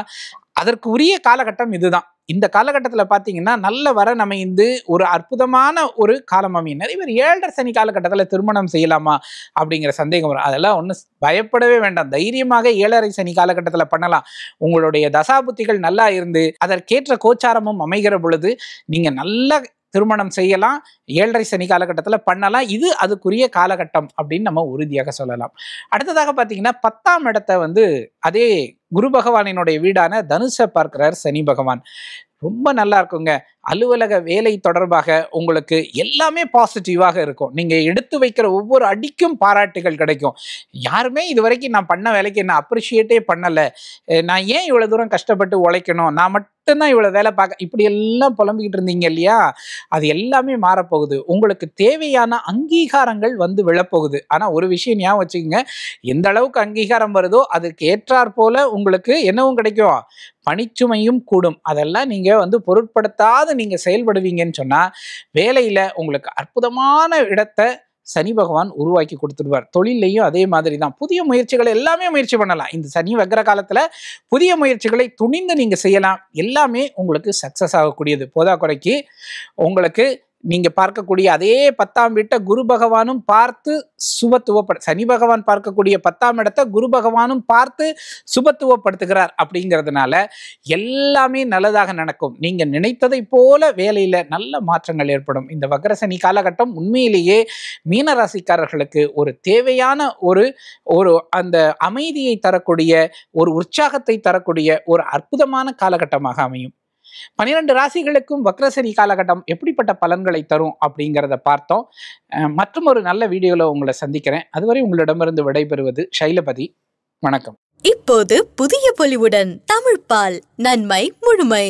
அதற்கு உரிய காலகட்டம் இதுதான். இந்த காலகட்டத்தில் பார்த்தீங்கன்னா நல்ல வரன் அமைந்து ஒரு அற்புதமான ஒரு காலம் அமையும். நிறைய பேர் 7.5 சனி காலகட்டத்தில் திருமணம் செய்யலாமா அப்படிங்கிற சந்தேகம் வரும். அதெல்லாம் ஒன்றும் பயப்படவே வேண்டாம். தைரியமாக 7.5 சனி காலகட்டத்தில் பண்ணலாம். உங்களுடைய தசாபுத்திகள் நல்லா இருந்து அதற்கேற்ற கோச்சாரமும் அமைகிற பொழுது நீங்கள் நல்ல திருமணம் செய்யலாம். 7.5 சனி காலகட்டத்தில் பண்ணலாம். இது அதுக்குரிய காலகட்டம் அப்படின்னு நம்ம உறுதியாக சொல்லலாம். அடுத்ததாக பார்த்தீங்கன்னா 10ஆம் இடத்தை வந்து அதே குரு பகவானினுடைய வீடான தனுஷை பார்க்கிறார் சனி பகவான். ரொம்ப நல்லா இருக்குங்க. அலுவலக வேலை தொடர்பாக உங்களுக்கு எல்லாமே பாசிட்டிவாக இருக்கும். நீங்க எடுத்து வைக்கிற ஒவ்வொரு அடிக்கும் பாராட்டுகள் கிடைக்கும். யாருமே இது வரைக்கும் நான் பண்ண வேலைக்கு என்ன அப்ரிஷியேட்டே பண்ணல, நான் ஏன் இவ்வளவு தூரம் கஷ்டப்பட்டு உழைக்கணும், நான் மட்டும்தான் இவ்வளவு வேலை பார்க்க, இப்படி எல்லாம் புலம்பிக்கிட்டு இருந்தீங்க இல்லையா, அது எல்லாமே மாறப்போகுது. உங்களுக்கு தேவையான அங்கீகாரங்கள் வந்து விழப்போகுது. ஆனா ஒரு விஷயம் ஞாபகம் வச்சுக்கோங்க, எந்த அளவுக்கு அங்கீகாரம் வருதோ அதுக்கு ஏற்றாற் போல உங்களுக்கு என்னவும் கிடைக்கும், பணிச்சுமையும் கூடும். அதெல்லாம் நீங்க வந்து பொருட்படுத்தாத நீங்க செயல்படுவீங்கன்னு சொன்னா வேலையில உங்களுக்கு அற்புதமான இடத்தை சனி பகவான் உருவாக்கி கொடுத்துடுவார். தொழிலையும் அதே மாதிரி தான். புதிய முயற்சிகளை எல்லாமே முயற்சி பண்ணலாம். இந்த சனி வக்ர காலத்துல புதிய முயற்சிகளை துணிந்து நீங்க செய்யலாம். எல்லாமே உங்களுக்கு சக்சஸ் ஆகக்கூடியது. போதாக்குறைக்கு உங்களுக்கு நீங்க பார்க்கக்கூடிய அதே 10ஆம் வீட்டை குரு பகவானும் பார்த்து சனி பகவான் பார்க்கக்கூடிய 10ஆம் இடத்தை குரு பகவானும் பார்த்து சுபத்துவப்படுத்துகிறார். அப்படிங்கிறதுனால எல்லாமே நல்லதாக நடக்கும். நீங்க நினைத்ததை போல வேலையில நல்ல மாற்றங்கள் ஏற்படும். இந்த வக்ரசனி காலகட்டம் உண்மையிலேயே மீனராசிக்காரர்களுக்கு ஒரு தேவையான ஒரு அந்த அமைதியை தரக்கூடிய, ஒரு உற்சாகத்தை தரக்கூடிய ஒரு அற்புதமான காலகட்டமாக அமையும். 12 ராசிகளுக்கும் வக்ரசனி காலகட்டம் எப்படிப்பட்ட பலன்களை தரும் அப்படிங்கிறத பார்த்தோம். மற்றும் ஒரு நல்ல வீடியோல உங்களை சந்திக்கிறேன். அதுவரை உங்களிடமிருந்து விடைபெறுவது ஷைலபதி. வணக்கம். இப்போது புதிய பொலிவுடன் தமிழ்பால் நன்மை முழுமை.